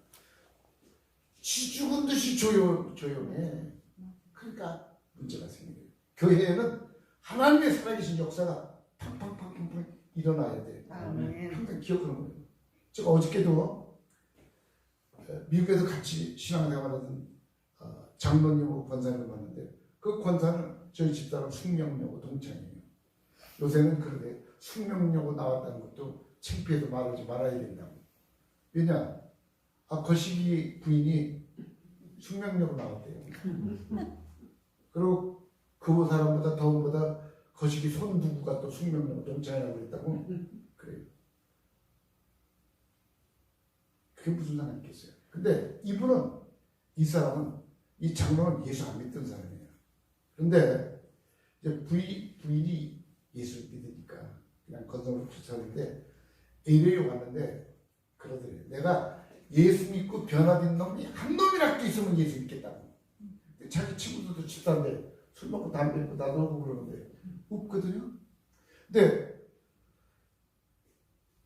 지 죽은 듯이 조용해. 그러니까 문제가 생겨요. 교회에는 하나님의 살아계신 역사가 팡팡팡팡팡 일어나야 돼요. 항상 기억하는 거예요. 제가 어저께도 미국에서 같이 신앙생활하던 장로님하고 권사님을 봤는데 그 권사는 저희 집사람 숙명여고 동창이에요. 요새는 그런데 숙명여고 나왔다는 것도 창피해도 말하지 말아야 된다고. 왜냐? 거시기 부인이 숙명여고 나왔대요. 그리고 그 사람보다 더운보다 거시기 손 누구가 또 숙명여고 동창이라고 그랬다고. 그래요. 그게 무슨 상관이 있겠어요? 근데 이 사람은 이 장로는 예수 안 믿던 사람이에요. 그런데 이제 부인이 예수를 믿으니까 그냥 건성으로 쫓아오는데 에베에 왔는데 그러더래요. 내가 예수 믿고 변화된 놈이 한 놈이라도 있으면 예수 믿겠다고. 자기 친구들도 집사인데 술 먹고 담배 피고 나놀고 그러는데 없거든요. 근데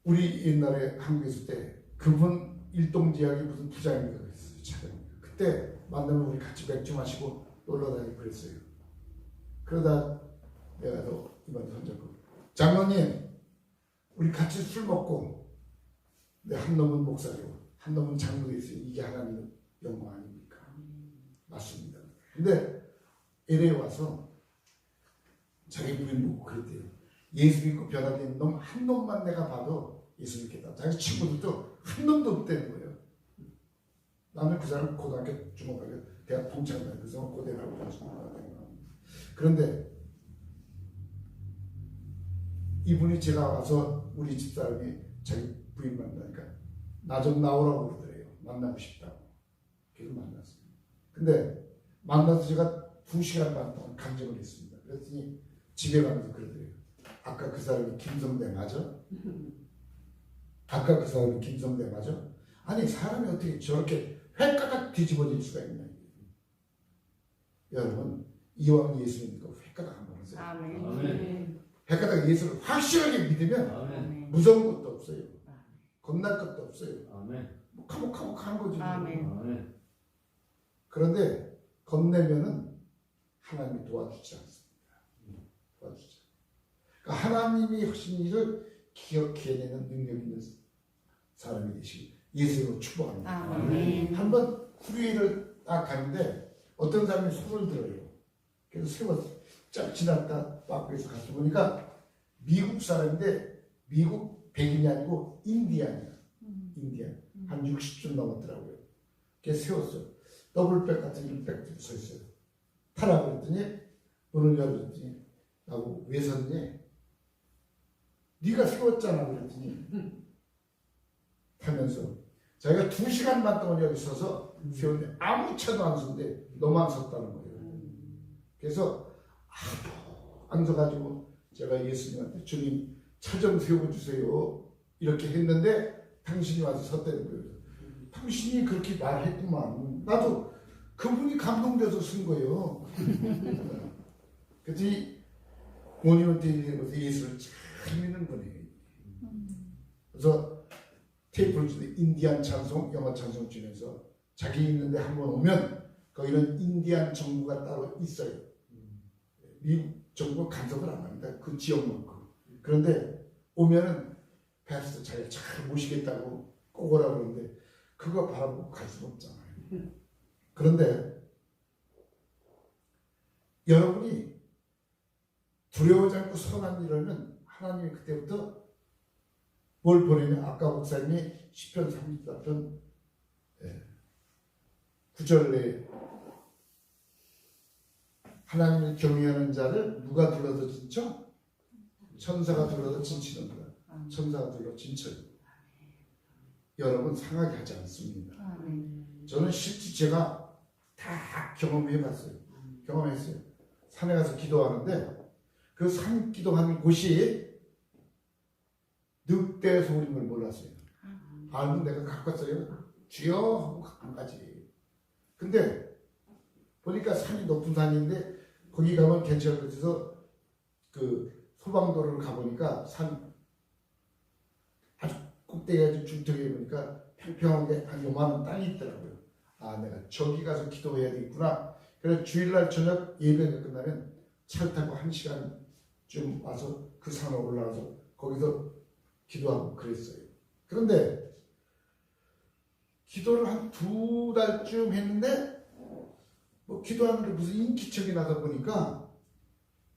우리 옛날에 한국에 있을 때 그분 일동지역에 무슨 부장님이 그랬어요. 차장님. 그때 만나면 우리 같이 맥주 마시고 놀러 다니고 그랬어요. 그러다 내가 또 이번 손잡고 장로님 우리 같이 술 먹고 한 놈은 목사고 한 놈은 장로가 있어요. 이게 하나님의 영광 아닙니까? 맞습니다. 근데 LA 와서 자기 부인 보고 그랬대요. 예수 믿고 변화된 놈 한 놈만 내가 봐도 예수 믿겠다. 자기 친구들도 한 놈도 없다는 거예요. 나는 그 사람 고등학교, 중학교, 대학 동창이다. 그 사람 고대라고 가지고 그런데 이분이 제가 와서 우리 집사람이 자기 부인 만나니까 나 좀 나오라고 그러더래요. 만나고 싶다고. 그래서 만났어요. 근데 만나서 제가 2시간 반 동안 간증을 했습니다. 그랬더니 집에 가면서 그러더래요. 아까 그 사람이 김성대 맞아? 아까 그 사람이 김성대 맞아? 아니 사람이 어떻게 저렇게 획가닥 뒤집어질 수가 있냐. 여러분 이왕 예수 믿는 거 획가닥 한번 하세요. 아멘. 아멘. 획가닥 예수를 확실하게 믿으면 아멘. 무서운 것도 없어요. 겁날 것도 없어요. 아멘. 뭐 카목카목 하는 거지. 아멘. 아멘. 그런데 겁내면은 하나님이 도와주지 않습니다. 도와주지. 그러니까 하나님이 하신 일을 기억해내는 능력 있는 사람이 되시고 예수로 축복합니다. 아멘. 한번 후리를 딱 가는데 어떤 사람이 손을 들어요. 그래서 세워서 쫙 지났다 바꾸에서 가서 보니까 미국 사람인데 미국 백인이 아니고 인디안이야. 인디안. 한 60쯤 넘었더라고요. 그래서 세웠어요. 더블백 같은 일백 들고 서 있어요. 타라 그랬더니 문을 열었더니 나보고 왜 섰니? 네가 세웠잖아 그랬더니 타면서 자기가 2시간 반 동안 여기 서서 세웠는데 아무 차도 안 섰는데 너만 섰다는 거예요. 그래서 안 서가지고 제가 예수님한테 주님 차 좀 세워주세요 이렇게 했는데 당신이 와서 섰다는 거예요. 당신이 그렇게 말했구만. 나도 그분이 감동돼서 쓴 거예요. 그랬더니 모니먼트 일리에서 예수를 잘 믿는 거네요. 그래서 테이프를 주는 인디안 찬송, 영어 찬송 중에서 자기 있는데 한번 오면 거기는 인디안 정부가 따로 있어요. 미국 정부가 간섭을 안 합니다. 그 지역만큼. 그런데 오면은 패스트 자기가 잘 모시겠다고 꼭 오라고 그러는데 그거 바라보고 갈 수는 없잖아요. 그런데 여러분이 두려워하지 않고 선한 일을 하면 하나님이 그때부터 뭘 보내냐. 아까 목사님이 10편 34편 9절에 하나님을 경외하는 자를 누가 둘러서 진쳐? 천사가 둘러서 진치는구나. 천사가 둘러 진쳐요. 여러분 상하게 하지 않습니다. 저는 실제 제가 다 경험해봤어요. 경험했어요. 산에 가서 기도하는데 그 산 기도하는 곳이 늑대 소리인 걸 몰랐어요. 알면 내가 갖고 왔어요. 주여 하고 안 가지. 근데 보니까 산이 높은 산인데 거기 가면 괜찮을 것 같아서 그 소방도로를 가보니까 산 아주 꼭대기 아주 중턱에 보니까 평평하게 한 요만한 땅이 있더라고요. 아 내가 저기 가서 기도해야 되겠구나. 그래서 주일날 저녁 예배가 끝나면 차를 타고 1시간쯤 와서 그 산에 올라가서 거기서 기도하고 그랬어요. 그런데 기도를 한 2달쯤 했는데 뭐 기도하는 게 무슨 인기척이 나다 보니까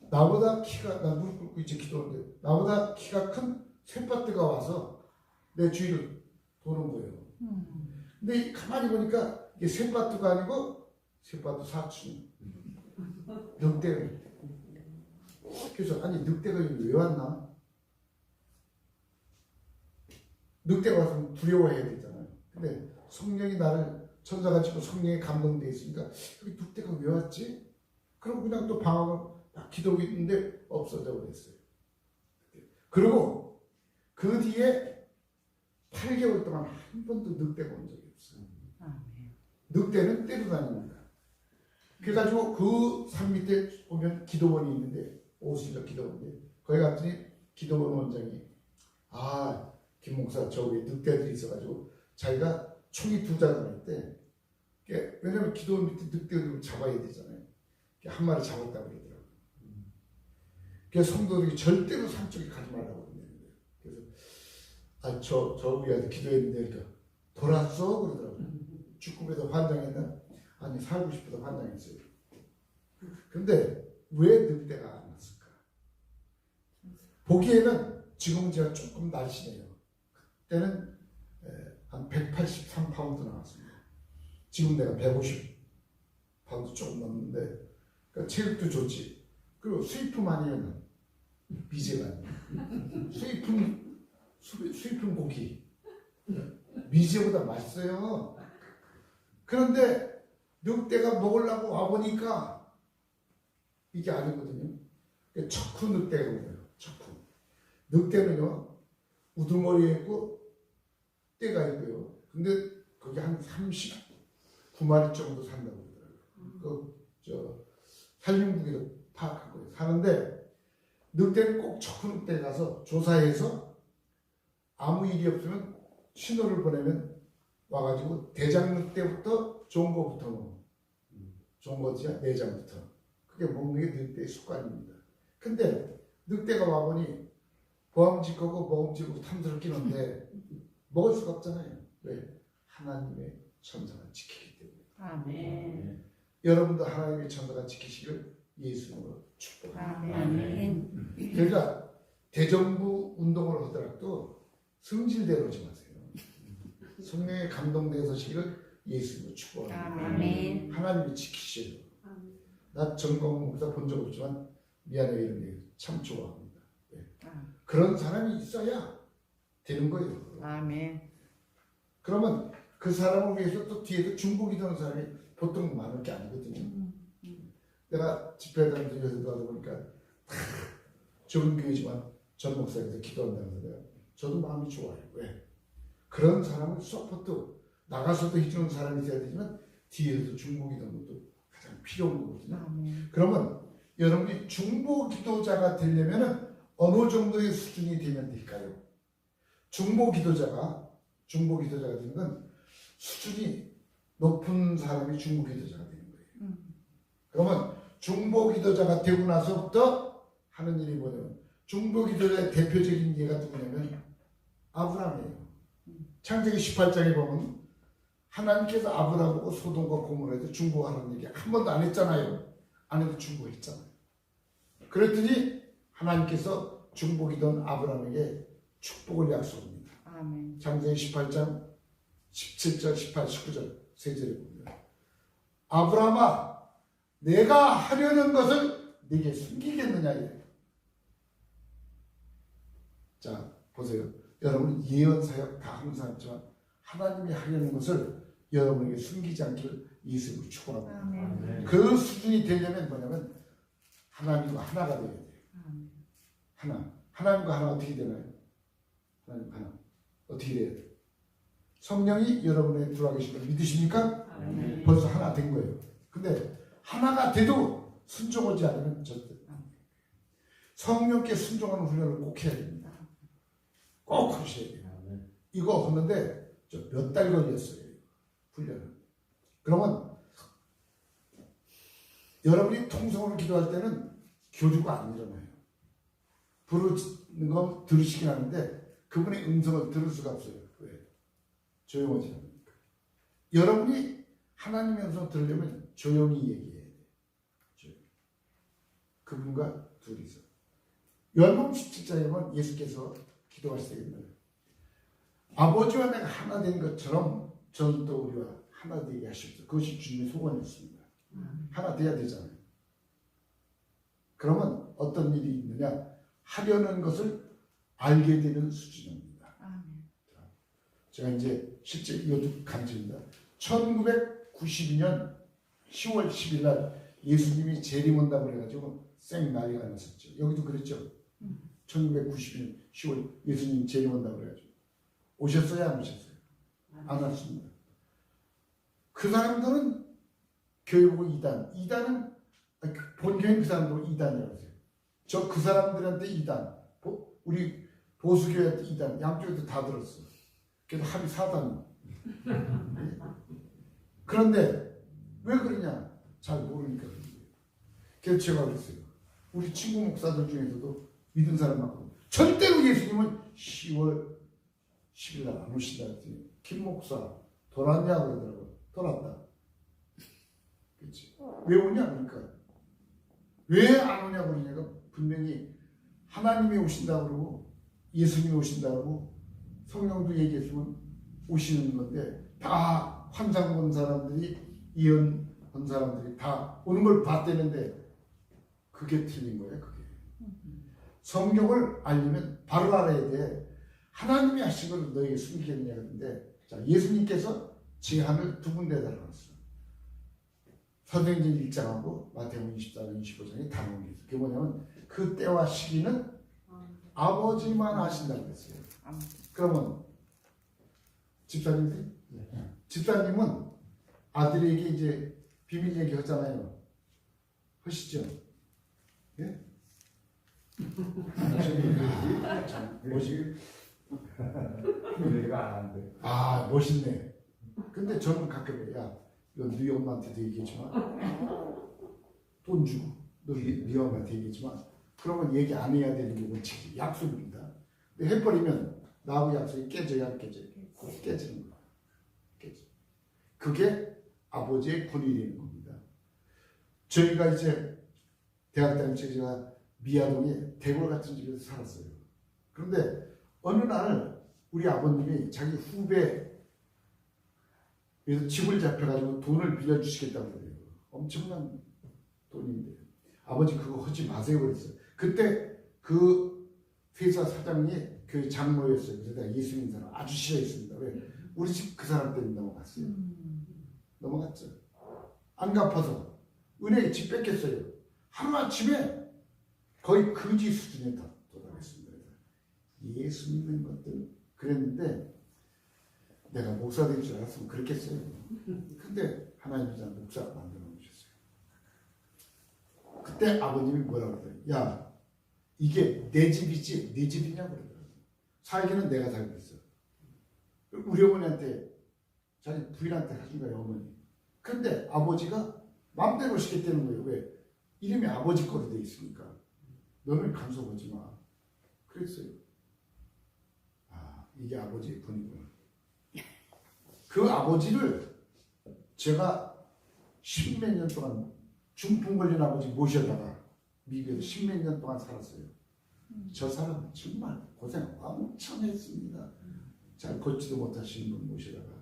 나보다 키가 나 무릎 꿇고 이제 기도하는데 나보다 키가 큰 쇠빠뜨가 와서 내 주위를 도는 거예요. 근데 가만히 보니까 이게 쇠빠뜨가 아니고 쇠빠뜨 사춘 늑대가. 그래서 아니 늑대가 여기 왜 왔나? 늑대가 와서 두려워해야 되잖아요. 근데 성령이 나를 천사가 치고 성령에 감동돼 있으니까 여기 늑대가 왜 왔지? 그럼 그냥 또 방황을 막 기도하고 있는데 없어져 버렸어요. 그리고 그 뒤에 8개월 동안 한 번도 늑대가 온 적이 없어요. 아멘. 늑대는 때로 다닙니다. 그래가지고 그 산 밑에 보면 기도원이 있는데 오순절 기도원인데 거기 갔더니 기도원 원장이 김 목사 저 위에 늑대들이 있어가지고 자기가 총이 2자가 있대. 왜냐면 기도원 밑에 늑대를 잡아야 되잖아요. 한 마리 잡았다고 그러더라고요. 그래서 성도들이 절대로 산 쪽에 가지 말라고 그러는데 그래서 저 위에 기도했는데 그러니까 돌았어 그러더라고요. 죽음에도 환장했나? 아니 살고 싶어도 환장했어요. 근데 왜 늑대가 안 왔을까? 보기에는 지금 제가 조금 날씬해요. 그때는 한 183파운드 나왔습니다. 지금 내가 150파운드 조금 넘는데 그러니까 체력도 좋지. 그리고 수입품 아니면 미제가 아니에요. 수입품 고기 미제보다 맛있어요. 그런데 늑대가 먹으려고 와보니까 이게 아니거든요. 척후 늑대가 오고요. 척후. 늑대는요 우두머리에 있고 떼가 있고요. 근데 거기 한 39마리 정도 산다고 그러더라고요. 산림국에도 파악한 거예요. 사는데 늑대는 꼭 척후 늑대에 가서 조사해서 아무 일이 없으면 신호를 보내면 와가지고 대장 늑대부터 좋은 거부터 먹어. 좋은 거지야 내장부터. 그게 먹는 게 늑대의 습관입니다. 근데 늑대가 와보니 보암직하고 먹음직하고 탐스럽 끼는데 먹을 수가 없잖아요. 왜? 하나님의 천사가 지키기 때문에. 아멘. 여러분도 하나님의 천사가 지키시기를 예수님으로 축복합니다. 아멘. 그러니까 대정부 운동을 하더라도 성질대로 하지 마세요. 성령의 감동돼서 시기를 예수님으로 축복합니다. 아멘. 하나님이 지키셔요. 나 정광훈 목사 본 적 없지만 미안해요 이런 얘기 참 좋아합니다. 네. 그런 사람이 있어야 되는 거예요. 아멘. 그러면 그 사람을 위해서 또 뒤에서 중보기 도하는 사람이 보통 많을 게 아니거든요. 내가 집회 다니면서 여기서 가다 보니까 다 좋은 교회지만 전 목사에서 기도한다고 해서 저도 마음이 좋아요. 왜? 그런 사람을 서포트 나가서도 해주는 사람이 있어야 되지만 뒤에서 중보기 도하는 것도 가장 필요한 거거든요. 아멘. 그러면 여러분이 중보 기도자가 되려면 어느 정도의 수준이 되면 될까요? 중보 기도자가 되는 건 수준이 높은 사람이 중보 기도자가 되는 거예요. 그러면 중보 기도자가 되고 나서부터 하는 일이 뭐냐면 중보 기도자의 대표적인 예가 누구냐면 아브라함이에요. 창세기 18장에 보면 하나님께서 아브라함하고 소돔과 고모라에서 중보하라는 얘기 한 번도 안 했잖아요. 안 해도 중보했잖아요. 그랬더니 하나님께서 중보기던 아브라함에게 축복을 약속합니다. 아멘. 창세기 18장 17절, 18, 19절 세 절에 보면 아브라함아 내가 하려는 것을 네게 숨기겠느냐 이래요. 자 보세요. 여러분 예언사역 다 하는 사람 있지만 하나님이 하려는 것을 여러분에게 숨기지 않기를 예수님으로 축원합니다. 아멘. 그 수준이 되려면 뭐냐면 하나님과 하나가 되어야 돼요. 하나님과 하나 어떻게 되나요? 하나님과 하나 어떻게 돼야 돼요? 성령이 여러분에 들어와 계신 걸 믿으십니까? 아멘. 벌써 하나 된 거예요. 근데 하나가 돼도 순종하지 않으면 절대 성령께 순종하는 훈련을 꼭 해야 됩니다. 꼭 하셔야 돼요. 이거 하는데 몇 달 걸렸어요. 훈련은. 그러면 여러분이 통성으로 기도할 때는 교주가 안 일어나요. 부르는 건 들으시긴 하는데 그분의 음성을 들을 수가 없어요. 왜? 조용하지 않으니까. 여러분이 하나님의 음성을 들으려면 조용히 얘기해야 돼요. 조용히. 그분과 둘이서. 요한복음 17장에 보면 예수께서 기도하시겠네요. 아버지와 내가 하나 된 것처럼 저도 우리와 하나 되게 하십시오. 그것이 주님의 소원이었습니다. 하나 돼야 되잖아요. 그러면 어떤 일이 있느냐? 하려는 것을 알게 되는 수준입니다. 아멘. 제가 이제 실제 이것도 간증입니다. 1992년 10월 10일 날 예수님이 재림한다고 해가지고 쌩 난리가 났었죠. 여기도 그랬죠. 1990년 10월 예수님 재림한다고 그래가지고 오셨어요, 안 오셨어요? 안 왔습니다. 그 사람들은 교회보고 이단은 본교회는 그 사람들 이단이라고 하세요. 저 그 사람들한테 이단, 우리 보수교회한테 이단, 양쪽에도 다 들었어. 그래서 합의 4단. 그런데 왜 그러냐? 잘 모르니까 그런 거예요. 그래서 제가 그랬어요. 우리 친구 목사들 중에서도 믿은 사람 많고 절대로 예수님은 10월 10일 날 안 오신다 했더니 김 목사 돌았냐 그러더라고요. 돌았다. 그렇지. 왜 오냐 그러니까 왜 안 오냐 그러냐가 분명히 하나님이 오신다 그러고 예수님이 오신다 그러고 성령도 얘기했으면 오시는 건데 다 환상 본 사람들이 예언 본 사람들이 다 오는 걸 봤대는데 그게 틀린 거예요. 그게 성경을 알려면 바로 알아야 돼. 하나님이 하신 걸 너에게 숨기겠느냐 그런데 자 예수님께서 제한을 두 군데 달아놨어. 사도행전 1장하고 마태복음 24장 25장에 다른 게 있어요. 그게 뭐냐면 그 때와 시기는 아버지만 아신다고 했어요. 그러면 집사님들 집사님은 아들에게 이제 비밀 얘기 하잖아요. 하시죠? 예? 뭐지? 내가 안 돼. 아 멋있네. 근데 저는 가끔 야, 이거 네 엄마한테도 얘기했지만 돈 주고 네 엄마한테 얘기했지만 그러면 얘기 안 해야 되는 게 원칙이지. 약속입니다. 근데 해버리면 나하고 약속이 깨져야 안 깨져요. 깨지는 거야. 깨져. 그게 아버지의 권위 되는 겁니다. 저희가 이제 대학 다닐 때 제가 미아동에 대골 같은 집에서 살았어요. 그런데 어느 날 우리 아버님이 자기 후배 그래서 집을 잡혀가지고 돈을 빌려주시겠다고 그래요. 엄청난 돈인데 아버지 그거 하지 마세요 그랬어요. 그때 그 회사 사장이 그 장로였어요. 그래서 내가 예수 믿는 사람 아주 싫어했습니다. 왜? 우리 집 그 사람 때문에 넘어갔어요. 넘어갔죠. 안 갚아서 은행에 집 뺏겼어요. 하루아침에 거의 거지 수준에 도달했습니다. 예수 믿는 것들 그랬는데 내가 목사 될 줄 알았으면 그렇겠어요. 근데 하나님이 저를 목사가 만들어 놓으셨어요. 그때 아버님이 뭐라고 그러더니 야 이게 내 집이지 네 집이냐고 그러더라고요. 살기는 내가 살고 있어. 우리 어머니한테 자기 부인한테 하신 거예요. 어머니. 근데 아버지가 마음대로 시켰다는 거예요. 왜? 이름이 아버지 거로 돼 있으니까 너는 간섭하지 마. 그랬어요. 아 이게 아버지의 분이구나. 그 아버지를 제가 십몇 년 동안 중풍 걸린 아버지 모셔다가 미국에서 십몇 년 동안 살았어요. 저 사람 정말 고생 엄청 했습니다. 잘 걷지도 못하시는 분 모셔다가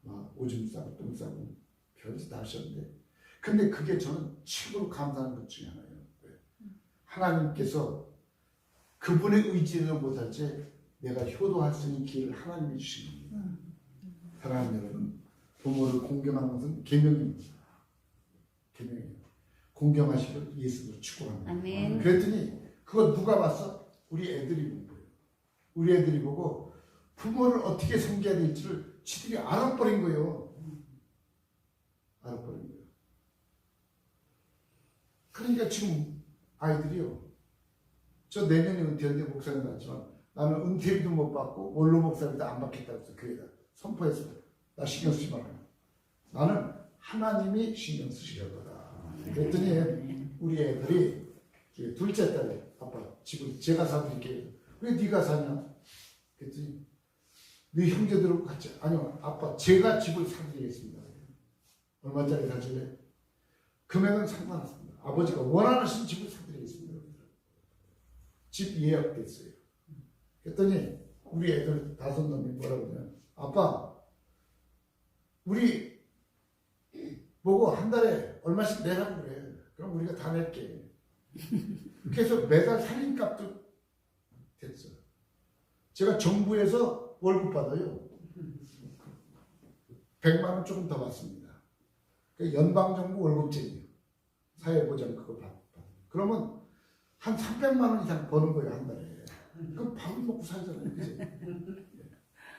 막 오줌 싸고 똥 싸고 별짓 다 하셨는데 근데 그게 저는 최고로 감사한 것 중에 하나예요. 하나님께서 그분의 의지를 못할지 내가 효도할 수 있는 기회를 하나님이 주신 겁니다. 사랑하는 여러분, 부모를 공경하는 것은 계명입니다. 계명이에요. 공경하시고 예수를 축복합니다. 아멘. 그랬더니 그거 누가 봤어? 우리 애들이 본 거예요. 우리 애들이 보고 부모를 어떻게 섬겨야 될지를 지들이 알아버린 거예요. 알아버린 거예요. 그러니까 지금 아이들이요. 저 내년에 은퇴하는데 목사님 같지만 나는 은퇴비도 못 받고 원로 목사비도 안 받겠다고 해서 교회에다 선포했어요. 나 신경 쓰지 마라. 나는 하나님이 신경 쓰실 거다. 그랬더니 우리 애들이 둘째 딸이 아빠 집을 제가 사드릴게요. 왜 네가 사냐? 그랬더니 네 형제들하고 같이 아니요 아빠 제가 집을 사드리겠습니다. 얼마짜리 사줄래? 금액은 상관없습니다. 아버지가 원하시는 집을 사드리겠습니다. 집 예약됐어요. 그랬더니 우리 애들 5놈이 뭐라고 그러냐? 아빠 우리 보고 한 달에 얼마씩 내라고 그래. 그럼 우리가 다 낼게. 그래서 매달 살림값도 됐어. 제가 정부에서 월급 받아요. 100만 원 조금 더 받습니다. 연방정부 월급제예요. 사회보장 그거 받. 그러면 한 300만 원 이상 버는 거예요, 한 달에. 그럼 밥을 먹고 살잖아요. 그치?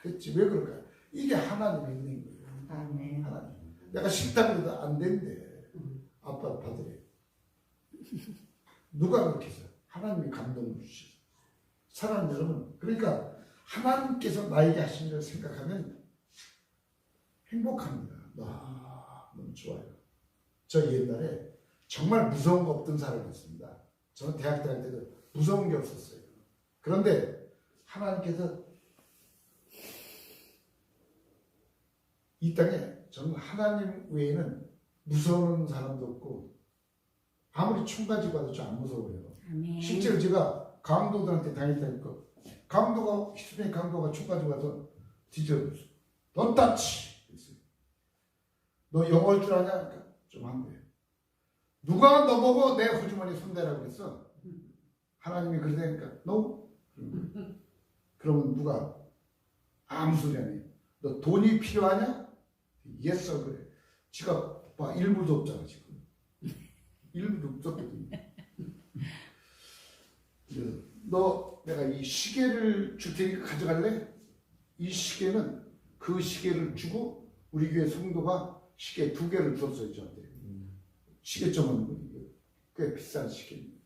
그치? 왜 그럴까요? 이게 하나님의 은혜인 거예요. 아멘. 하나님. 내가 싫다고 해도 안 된대. 아빠 받으래. 누가 그렇게 해서? 하나님이 감동을 주시죠. 사랑하는 여러분, 그러니까 하나님께서 나에게 하신 일을 생각하면 행복합니다. 너무 좋아요. 저 옛날에 정말 무서운 거 없던 사람이었습니다. 저는 대학 다닐 때도 무서운 게 없었어요. 그런데 하나님께서 이 땅에 저는 하나님 외에는 무서운 사람도 없고 아무리 총 가지고 와도 저 안 무서워요. 아멘. 실제로 제가 강도들한테 당했다니까 강도가 히스패닉 강도가 총 가지고 와서 뒤져줬어. 넌 따치. 너 영어 할 줄 아냐? 그러니까 좀 한대. 누가 너 보고 내 호주머니 손대라고 그랬어? 하나님이 그러다니까 너? 그러면 누가 아무 소리 안 해. 너 돈이 필요하냐? yes 그래. 지가 봐 1불도 없잖아 지금. 1불도 없었거든. 너 내가 이 시계를 줄 테니까 가져갈래? 이 시계는 그 시계를 주고 우리 교회 성도가 시계 2개를 줬어요 저한테. 시계점은 꽤 비싼 시계입니다.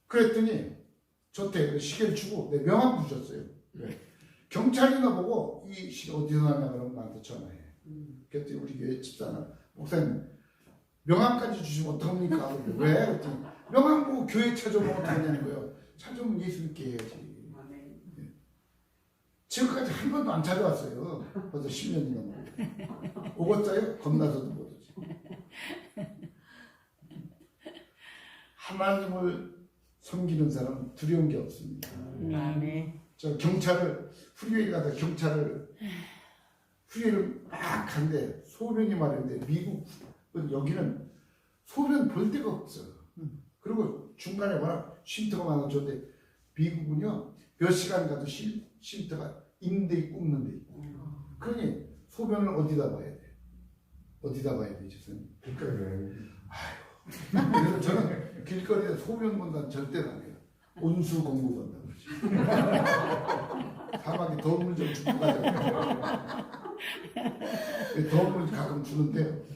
그랬더니 저한테 그 시계를 주고 내 명함도 줬어요. 네. 경찰이나 보고 이 시계 어디서 나냐 그러면 나한테 전화해. 그랬더니 우리 교회 집사는 목사님 명함까지 주시면 어떡합니까? 왜? 그랬더니 명함 보고 교회 찾아오면 어떡하냐는 거예요. 찾아오면 예수 믿게 해야지. 네. 지금까지 한 번도 안 찾아왔어요. 벌써 10년이 넘었고. 오겠어요? 겁나서도 못 오지. 하나님을 섬기는 사람은 두려운 게 없습니다. 아멘. 저 경찰을 후리에 가다 경찰을 후리를 막 간대 소변이 마련돼 미국 여기는 소변 볼 데가 없어. 그리고 중간에 워낙 쉼터가 많아졌는데 미국은요 몇 시간 가도 쉼터가 있는 데 있고 없는 데 있고. 그러니 소변을 어디다 봐야 돼? 어디다 봐야 되지 선생님? 아유. 그래서 저는 길거리에 소변 본다는 절대 안 해요. 온수 공부 본다고 그러지. 사막에 더운 물 좀 주고 가자. 더운 물 가끔 주는데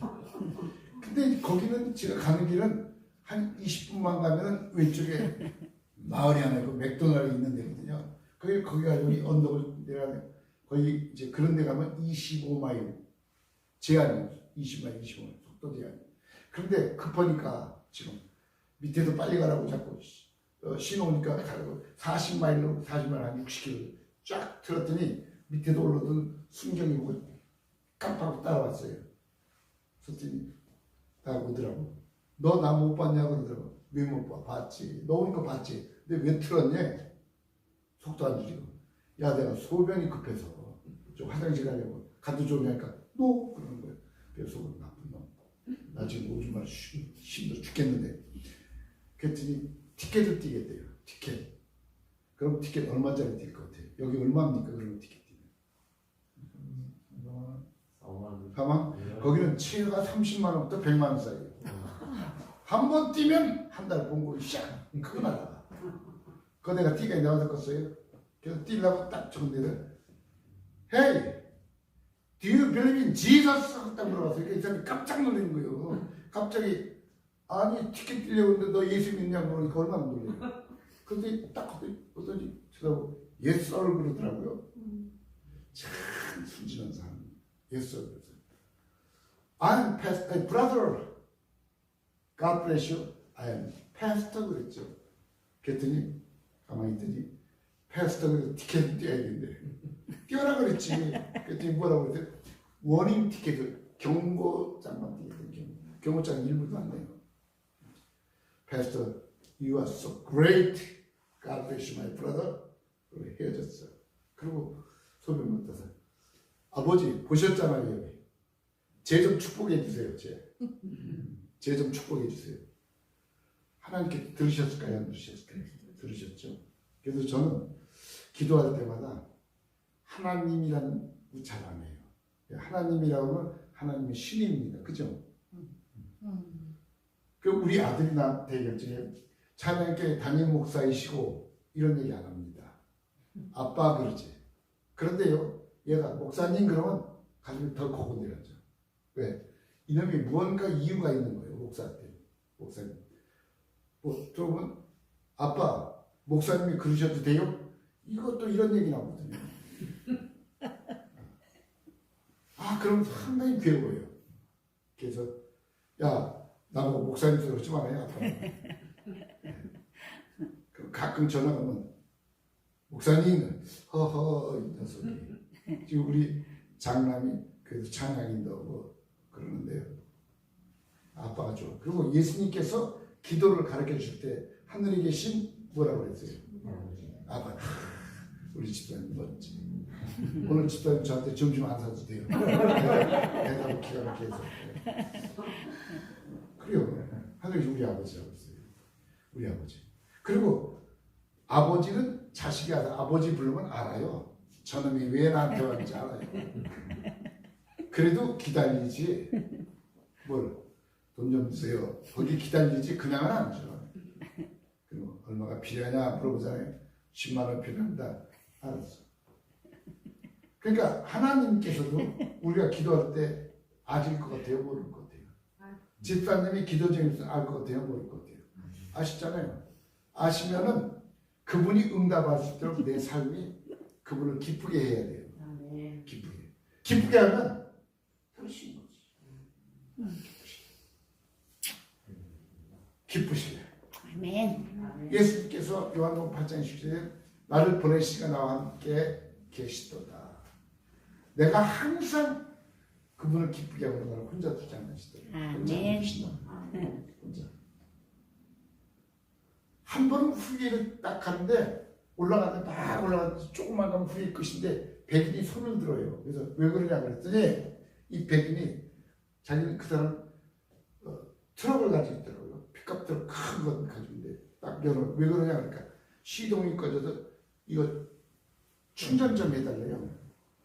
근데 거기는 제가 가는 길은 한 20분만 가면은 왼쪽에 마을이 하나 있고 맥도날드 있는 데거든요. 거기 가지고 언덕을 내려가면 거의 이제 그런 데 가면 25마일 제한이에요. 20마일, 25마일 속도 제한. 그런데 급하니까 지금 밑에서 빨리 가라고 자꾸 신호니까 가라고 40마일로 40마일 한 60km 쫙 틀었더니 밑에도 올라오던 순경이 보고 깜빡 따라왔어요. 그랬더니 다 오더라고. 너 나 못 봤냐 그러더라고. 왜 못 봐? 봤지. 너 오니까 봤지. 근데 왜 틀었냐? 속도 안 줄이고. 야 내가 소변이 급해서 좀 화장실 가려고 가도 좋으니까 너 그러는 거예요. 그래서 나쁜 놈. 나 지금 오줌 마려 힘들어 죽겠는데. 그랬더니 티켓을 띄겠대요. 티켓. 그럼 티켓 얼마짜리 뛸 것 같아요? 여기 얼마입니까? 그러면 티켓 뛰면. 4만? 거기는 최가 30만 원부터 100만 원 사이에요. 한 번 뛰면 한 달 봉고를 샥 그거 나가. 그거 내가 티켓 나와서 껐어요. 그래서 뛰려고 딱 좋은 데를 Hey, do you believe in Jesus? 딱 물어봤어요. 그 사람이 깜짝 놀라는 거예요. 갑자기 아니 티켓 뛰려고 했는데 너 예수 믿냐고 그러니까 얼마나 놀래요. 근데 딱 보더니 저보고 yes sir 그러더라고요. 참 순진한 사람. yes sir 그랬어요. I'm pastor, brother. God bless you. I am pastor 그랬죠. 그랬더니 가만히 있더니 pastor 그래서 티켓 뛰어야 된대. 뛰어라 그랬지. 그랬더니 뭐라고 그랬대? 워닝 티켓을 경고장만 뛰겠대. 경고장 1불도 안 내요. Pastor, you are so great. God bless you, my brother. 그리고 헤어졌어. 그리고 소변 못해서 아버지 보셨잖아요 여기. 제 좀 축복해 주세요. 제 좀 축복해 주세요. 하나님께 들으셨을까요? 안 들으셨을까요? 들으셨죠? 그래서 저는 기도할 때마다 하나님이라는 잘 안 해요. 하나님이라고 하면 하나님의 신입니다. 그죠? 그 우리 아들이 나한테 얘기할 적에 찬양교회 담임 목사이시고 이런 얘기 안 합니다. 아빠 그러지. 그런데요, 얘가 목사님 그러면 가슴이 더 고군대라죠. 왜? 이놈이 무언가 이유가 있는 거예요. 목사한테. 목사님. 뭐, 그러면 아빠, 목사님이 그러셔도 돼요? 이것도 이런 얘기 나오거든요. 아, 그럼 상당히 괴로워요. 그래서 야, 나보고 목사님도 그러지 말아요. 아빠. 가끔 전화 가면 목사님, 허허 이 녀석이. 지금 우리 장남이 그래도 찬양인다고 그러는데요. 아빠가 좋아. 그리고 예수님께서 기도를 가르쳐 주실 때 하늘에 계신 뭐라고 그랬어요? 아빠. 우리 집사님 멋지. 오늘 집사님 저한테 점심 안 사도 돼요. 대답을 기가 막히게 해서. 그래요. 하늘에 우리 아버지라고 했어요. 우리 아버지. 그리고 아버지는 자식이 아버지 부르면 알아요. 저놈이 왜 나한테 왔는지 알아요. 그래도 기다리지. 뭘? 돈 좀 주세요. 거기 기다리지 그냥은 안 줘. 그리고 얼마가 필요하냐 물어보잖아요. 10만 원 필요합니다. 알았어. 그러니까 하나님께서도 우리가 기도할 때 아실 것 같아요? 모를 것 같아요? 집사님이 기도 중에서 알 것 같아요? 모를 것 같아요? 아시잖아요. 아시면은 그분이 응답할 수 있도록 내 삶이 그분을 기쁘게 해야 돼요. 기쁘게. 기쁘게 하면 훨씬 거지. 기쁘시게. 아멘. 예수님께서 요한복음 8장 10절에 나를 보내시가 나와 함께 계시도다. 내가 항상 그분을 기쁘게 하고 나를 혼자 두지 않으시더라. 혼자 계신다. 혼자. 한 번은 후기를 딱 하는데 올라가는데 막 올라가서 조금만 가면 후기 끝인데 백인이 손을 들어요. 그래서 왜 그러냐 그랬더니 이 백인이 자기는 그 사람 트럭을 가지고 있더라고요. 픽업 트럭 큰 거 가지고 있는데 딱 열어. 왜 그러냐 그러니까 시동이 꺼져서 이거 충전 좀 해달래요.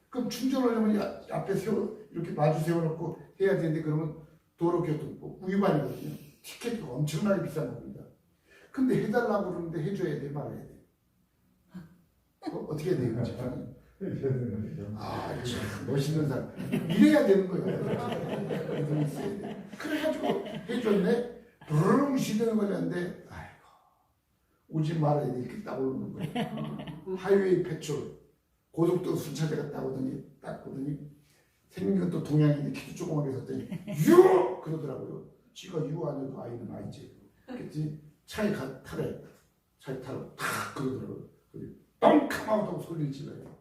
그럼 충전하려면 앞에 이렇게 마주 세워놓고 해야 되는데 그러면 도로교통법 위반이거든요. 티켓이 엄청나게 비싼 겁니다. 근데 해달라고 그러는데 해줘야 돼 말아야 돼. 어떻게 해야 돼요? 집사님? 아, 참 멋있는 사람. 이래야 되는 거예요. 그래가지고 해줬네. 부르릉 시동을 걸렸는데 아이고 오지 말아야 돼. 이렇게 딱 오르는 거예요. 하이웨이 패trol 고속도로 순찰대가 딱 보더니 생긴 것도 동양인데 키도 조그맣게 섰더니 유! 그러더라고요. 지가 유 아니어도 아이는 아이지. 그랬더니 차에 타래. 차에 타러 탁 그러더라고요. 똥카마우다고 소리를 질러요.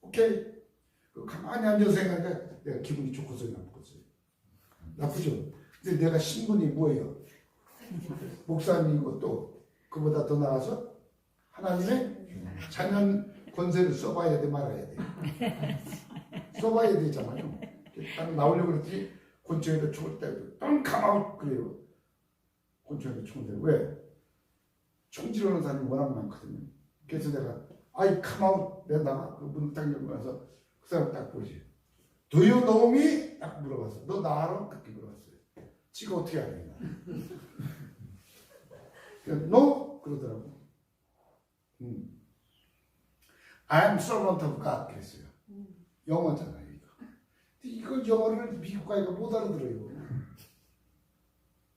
오케이. 가만히 앉아서 생각하니까 내가 기분이 좋겠어요, 나쁘겠어요? 나쁘죠? 근데 내가 신분이 뭐예요? 목사님인 것도 그보다 더 나아서 하나님의 자연 권세를 써봐야 돼 말아야 돼. 써봐야 되잖아요. 딱 나오려고 그랬더니 곤충에다 총을 떼고 똥카마우 그래요. 곤충에다 총을 떼고 왜? 총 지르는 사람이 워낙 많거든요. 그래서 내가 아이 카마웃 내가 나가 그 문을 딱 열고 나서 그 사람 딱 보지. Do you know me? 딱 물어봤어. 너 나 알아? 그렇게 물어봤어요. 지가 어떻게 알아? No? 그러더라고. I am servant of God 그랬어요. 영어잖아요 이거. 근데 이거 영어를 미국 가니까 못 알아들어요.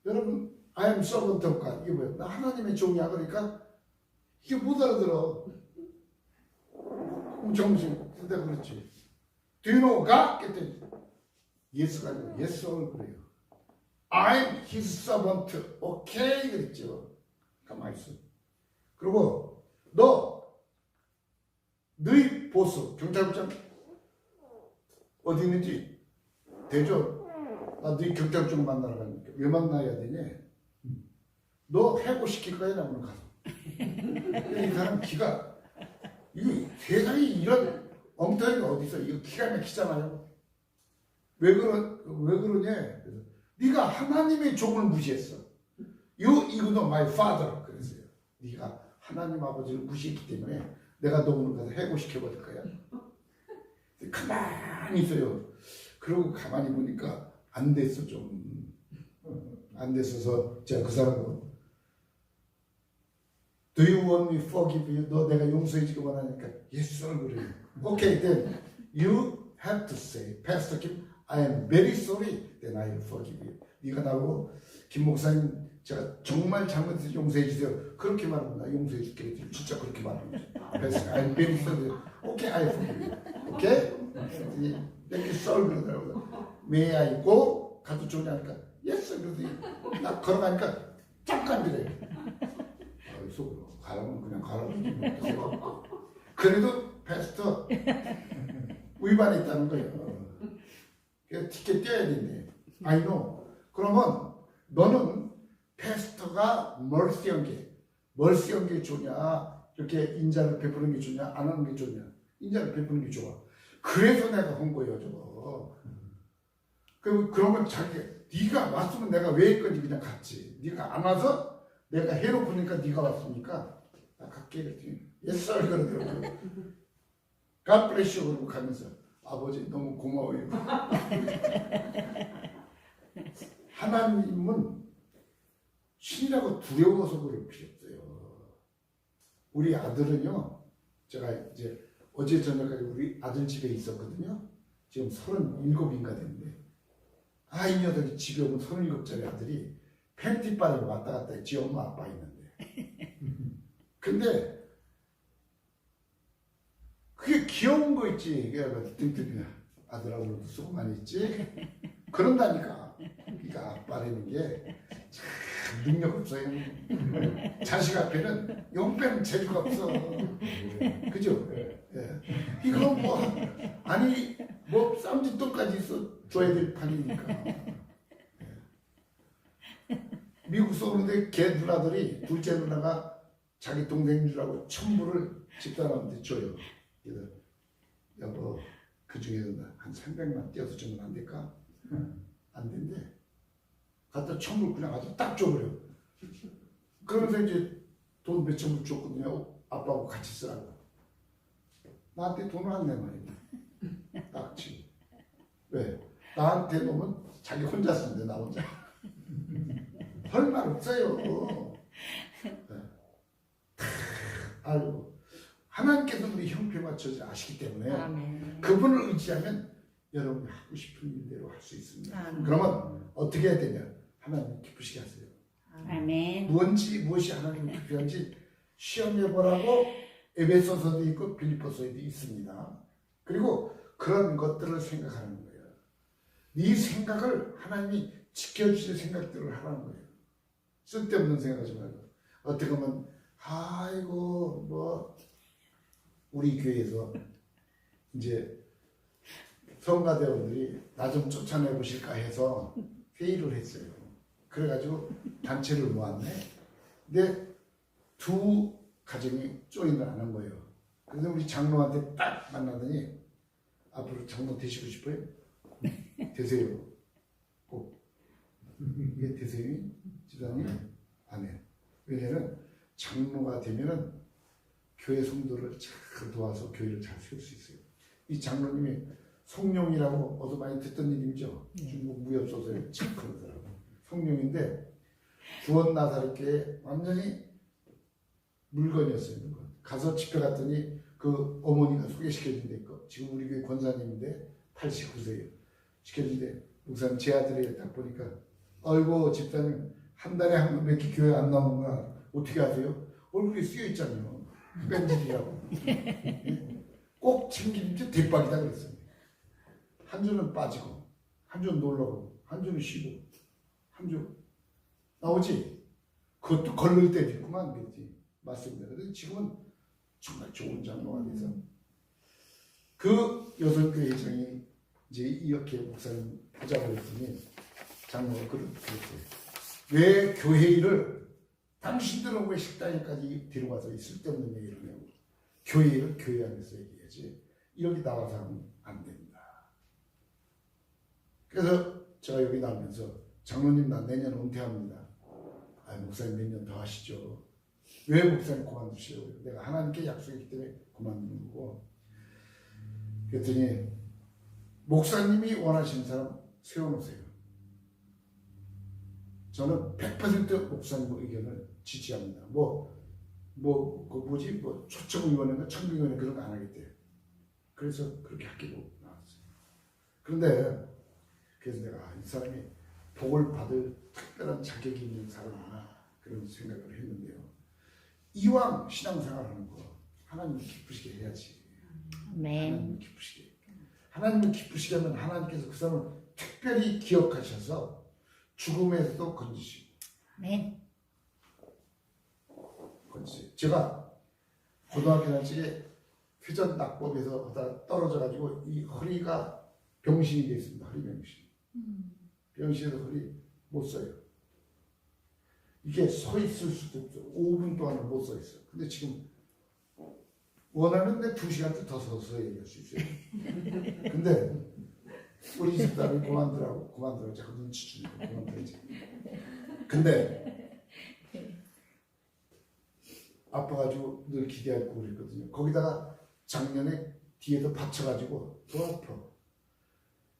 여러분 I am servant of God 이게 뭐야? 나 하나님의 종이야 그러니까 이게 못 알아들어. 정신. 내가 그렇지. Do you know God? 그랬더니 예스가 아니고 예스를 그래요. I'm his servant. 오케이 그랬죠. 가만히 있어. 그리고 너희 보스 경찰국장 어디 있는지 대죠. 나 너희 경찰국장 만나러 가니까 왜 만나야 되냐? 너 해고시킬 거야 나 오늘 가서. 이 사람 기가 이 세상에 이런 엉터리가 어디 있어? 이거 기가 막히잖아요. 왜 그러냐? 그래서 네가 하나님의 종을 무시했어. You ignore my father. 그랬어요. 네가 하나님 아버지를 무시했기 때문에 내가 너 오늘 가서 해고시켜버릴 거야. 가만히 있어요. 그러고 가만히 보니까 안 됐어 좀. 안 됐어서 제가 그 사람으로 Do you want me to forgive you? 너 내가 용서해 주기 원하니까 Yes sir 그래요. Okay then you have to say Pastor Kim I am very sorry then I will forgive you. 네가 나보고 김 목사님 제가 정말 잘못해서 용서해 주세요. 그렇게 말합니다. 용서해 줄게. 진짜 그렇게 말합니다. 그래서 I am very sorry. Okay I will forgive you. Okay? Thank you sir 그러더라고요. May I go? 가도 좋냐니까 Yes sir 그러더니 나 걸어가니까 잠깐 그래요. 속으로 가라면 그냥 가라고. 그래도 패스터 위반했다는 거예요. 그래서 티켓 떼야 된대. I know. 그러면 너는 패스터가 멀시한 게 좋냐, 이렇게 인자를 베푸는 게 좋냐, 안 하는 게 좋냐. 인자를 베푸는 게 좋아. 그래서 내가 한 거예요, 저거. 그런 건 네가 왔으면 내가 왜 했건지 그냥 갔지. 네가 안 와서 내가 해놓고니까 네가 왔으니까 나 갈게 그랬더니 옛살 그러더라고요. God bless you 그러고 가면서 아버지 너무 고마워요. 하나님은 신이라고 두려워서 그럴 필요 없어요. 우리 아들은요, 제가 이제 어제 저녁까지 우리 아들 집에 있었거든요. 지금 37인가 됐는데 이 녀석이 집에 오면 37짜리 아들이 팬티바를 왔다 갔다 해. 지 엄마 아빠 있는데. 근데 그게 귀여운 거 있지. 그래서 등등이 아들하고도 수고 많이 했지. 그런다니까. 그러니까 아빠라는 게 참 능력 없어요. 자식 앞에는 용병 재주가 없어. 그죠? 예. 이거 뭐 쌈짓돈까지 있어 줘야 될 판이니까. 미국서 오는데 걔 누나들이 둘째 누나가 자기 동생들하고 천불을 집사람한테 줘요. 그래서 여보 그 중에서 한 300만 떼어서 주면 안 될까? 안 된대. 갖다 천불 그냥 아주 딱 줘버려. 그러면서 이제 돈 몇천 불 줬거든요. 아빠하고 같이 쓰라고. 나한테 돈을 안 내 말이야. 딱 치고. 왜? 나한테 놓으면 자기 혼자 쓰는데 나 혼자. 할 말 없어요. 알고 하나님께서 우리 형편맞춰서 아시기 때문에 아멘. 그분을 의지하면 여러분이 하고 싶은 일대로 할 수 있습니다. 아멘. 그러면 어떻게 해야 되냐? 하나님 기쁘시게 하세요. 아멘. 무엇이 하나님 기쁘한지 시험해 보라고 에베소서도 있고 빌립보서에도 있습니다. 그리고 그런 것들을 생각하는 거예요. 네 생각을 하나님이 지켜주실 생각들을 하라는 거예요. 쓸데없는 생각하지 말고. 어떻게 보면 아이고 뭐 우리 교회에서 이제 성가대원들이 나 좀 쫓아내 보실까 해서 회의를 했어요. 그래가지고 단체를 모았네. 근데 두 가정이 조인을 안 한 거예요. 그래서 우리 장로한테 딱 만나더니 앞으로 장로 되시고 싶어요? 되세요. 꼭. 이게 되세요? 집사님? 안 해요. 왜냐면 장로가 되면은 교회 성도를 잘 도와서 교회를 잘 세울 수 있어요. 이 장로님이 성룡이라고 어서 많이 듣던 이름이죠. 중국 무협소설에 참 그러더라고요. 성룡인데 구원나사렛교회 완전히 물건이었어요. 물건. 가서 집회 갔더니 그 어머니가 소개시켜준 데 있고 지금 우리 교회 권사님인데 89세예요. 시켜준데 목사님 제 아들이 딱 보니까 아이고 집사님 한 달에 한 번밖에 교회 안 나오는구나. 어떻게 하세요? 얼굴에 쓰여 있잖아요. 뺀질이라고. 꼭 챙기는 게 대박이다 그랬어요. 한 주는 빠지고, 한 주는 놀러 가고, 한 주는 쉬고, 한 주 나오지? 그것도 걸릴 때도 있구만. 그랬지. 맞습니다. 그래서 지금은 정말 좋은 장로가 돼서 그 여성교회 회장이 이제 이렇게 목사님 보자고 했더니 장로가 그랬어요. 왜 교회 일을 당신들은 왜 식당에까지 데려와서 쓸데없는 얘기를 하냐고. 교회 일을 교회 안에서 얘기해야지. 이렇게 나와서 하면 안 된다. 그래서 제가 여기 나오면서 장로님 나 내년 은퇴합니다. 목사님 몇 년 더 하시죠. 왜 목사님 그만두시려고요? 내가 하나님께 약속했기 때문에 그만두는 거고. 그랬더니 목사님이 원하시는 사람 세워놓으세요. 저는 100% 목사님 의견을 지지합니다. 초청의원이나 청빙의원 그런 거 안 하겠대요. 그래서 그렇게 학교로 나왔어요. 그런데 그래서 내가 이 사람이 복을 받을 특별한 자격이 있는 사람이구나 그런 생각을 했는데요. 이왕 신앙생활하는 거 하나님을 기쁘시게 해야지. 하나님을 기쁘시게. 하나님을 기쁘시게 하면 하나님께서 그 사람을 특별히 기억하셔서 죽음에서도 건지시고. 건지세요. 제가 고등학교 다닐 회전 낙법에서 하다 떨어져가지고 이 허리가 병신이 되어 있습니다. 허리 병신. 병신에서 허리 못 써요. 이게 서 있을 수도 없어요. 5분 동안은 못 서 있어요. 근데 지금 원하면 내 2시간 더 서서 얘기할 수 있어요. 근데 우리 집사람이 그만두라고 자꾸 눈치 주니까 그만두지. 근데 아파가지고 늘 기대하고 그랬거든요. 거기다가 작년에 뒤에서 받쳐가지고 더 아파.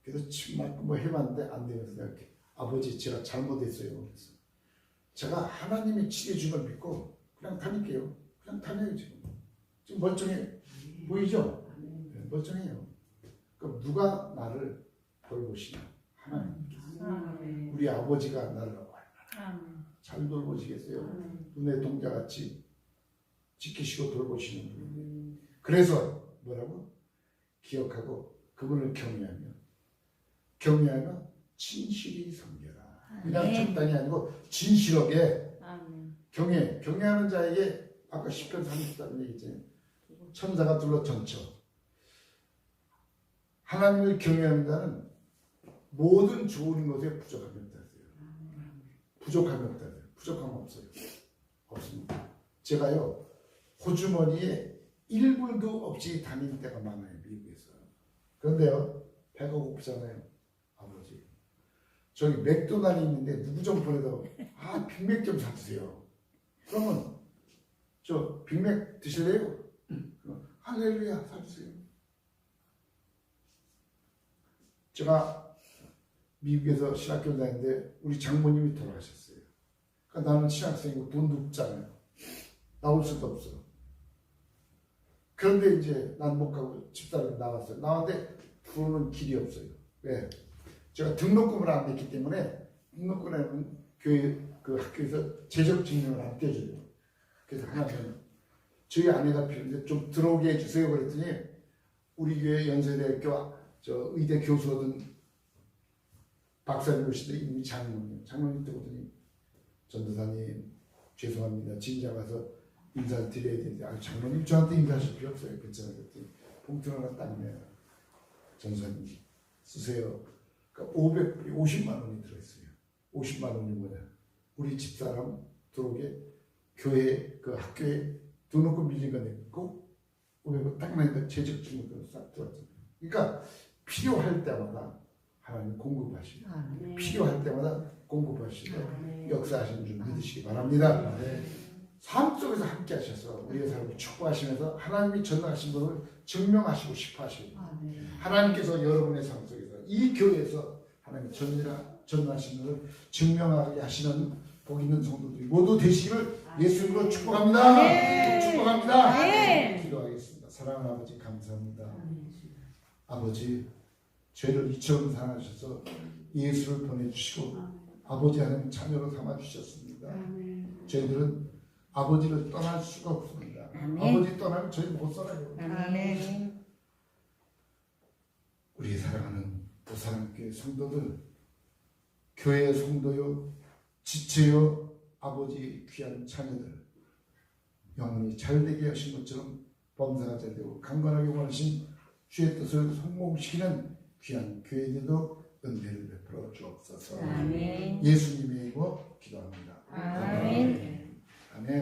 그래서 침 맞고 뭐 해봤는데 안 되면서 내가 이렇게 아버지 제가 잘못했어요. 그래서 제가 하나님이 치료해 준 걸 믿고 그냥 다닐게요. 그냥 다녀요 지금. 지금 멀쩡해 보이죠? 네, 멀쩡해요. 그럼 누가 나를 돌보시냐? 하나님. 우리 아버지가 나를 얼마나 잘 돌보시겠어요? 눈의 동자같이 지키시고 돌보시는 분인데. 그래서 뭐라고? 기억하고 그분을 경외하며 진실이 섬겨라. 그냥 적당히 아니고 진실하게 경외하는 자에게 아까 10편 34절 얘기했잖아요. 천사가 둘러 정쳐. 하나님을 경외하는 자는 모든 좋은 것에 부족함이 없다. 부족함이 없다. 부족함 없어요. 없습니다. 제가요 호주머니에 1불도 없이 다닐 때가 많아요. 미국에서. 그런데요 배가 고프잖아요. 아버지 저기 맥도날드 있는데 누구 좀 보내다 빅맥 좀 사주세요. 그러면 저 빅맥 드실래요? 할렐루야 사주세요. 제가 미국에서 신학교 다니는데 우리 장모님이 돌아가셨어요. 그러니까 나는 신학생이고 돈도 없잖아요. 나올 수도 없어. 그런데 이제 난 못 가고 집사람이 나왔어요. 나왔는데 부르는 길이 없어요. 왜? 제가 등록금을 안 냈기 때문에 등록금에는 교회 그 학교에서 재적 증명을 안 떼줘요. 그래서 하나님 저희 아내가 필요한데 좀 들어오게 해주세요. 그랬더니 우리 교회 연세대학교 저 의대 교수거든 박사님이시대 이름이 장로님 뜨거든요. 전도사님 죄송합니다. 진짜 가서 인사를 드려야 되는데 장로님 저한테 인사하실 필요 없어요. 괜찮아요. 그랬더니 봉투 하나 딱 내요. 전사님 쓰세요. 그러니까 50만 원이 들어있어요. 50만 원이 뭐냐? 우리 집사람 들어오게 교회 그 학교에 등록금 밀린 거 내고 500원 딱 내니까 재적 증명으로 싹 들어왔잖아요. 그러니까 필요할 때마다 하나님 공급하시고 필요할 때마다 공급하시고 역사하시는 줄 믿으시기 바랍니다. 삶 속에서 함께 하셔서 우리의 삶을 축복하시면서 하나님이 전능하신 분을 증명하시고 싶어 하시고 하나님께서 여러분의 삶 속에서 이 교회에서 하나님 전능하신 분을 증명하게 하시는 복 있는 성도들이 모두 되시기를 예수님으로 축복합니다. 축복합니다. 기도하겠습니다. 사랑하는 아버지 감사합니다. 아버지 죄를 이처럼 사랑하셔서 예수를 보내주시고 아버지 하나님 자녀로 삼아주셨습니다. 저희들은 아버지를 떠날 수가 없습니다. 아버지 떠나면 저희 못 살아요. 우리 사랑하는 부산교회 성도들 교회의 성도요 지체요 아버지 귀한 자녀들 영혼이 잘되게 하신 것처럼 범사가 잘되고 강건하게 원하신 주의 뜻을 성공시키는 귀한 교회들도 은혜를 베풀어 주옵소서. 예수님의 이름으로 기도합니다. 아멘.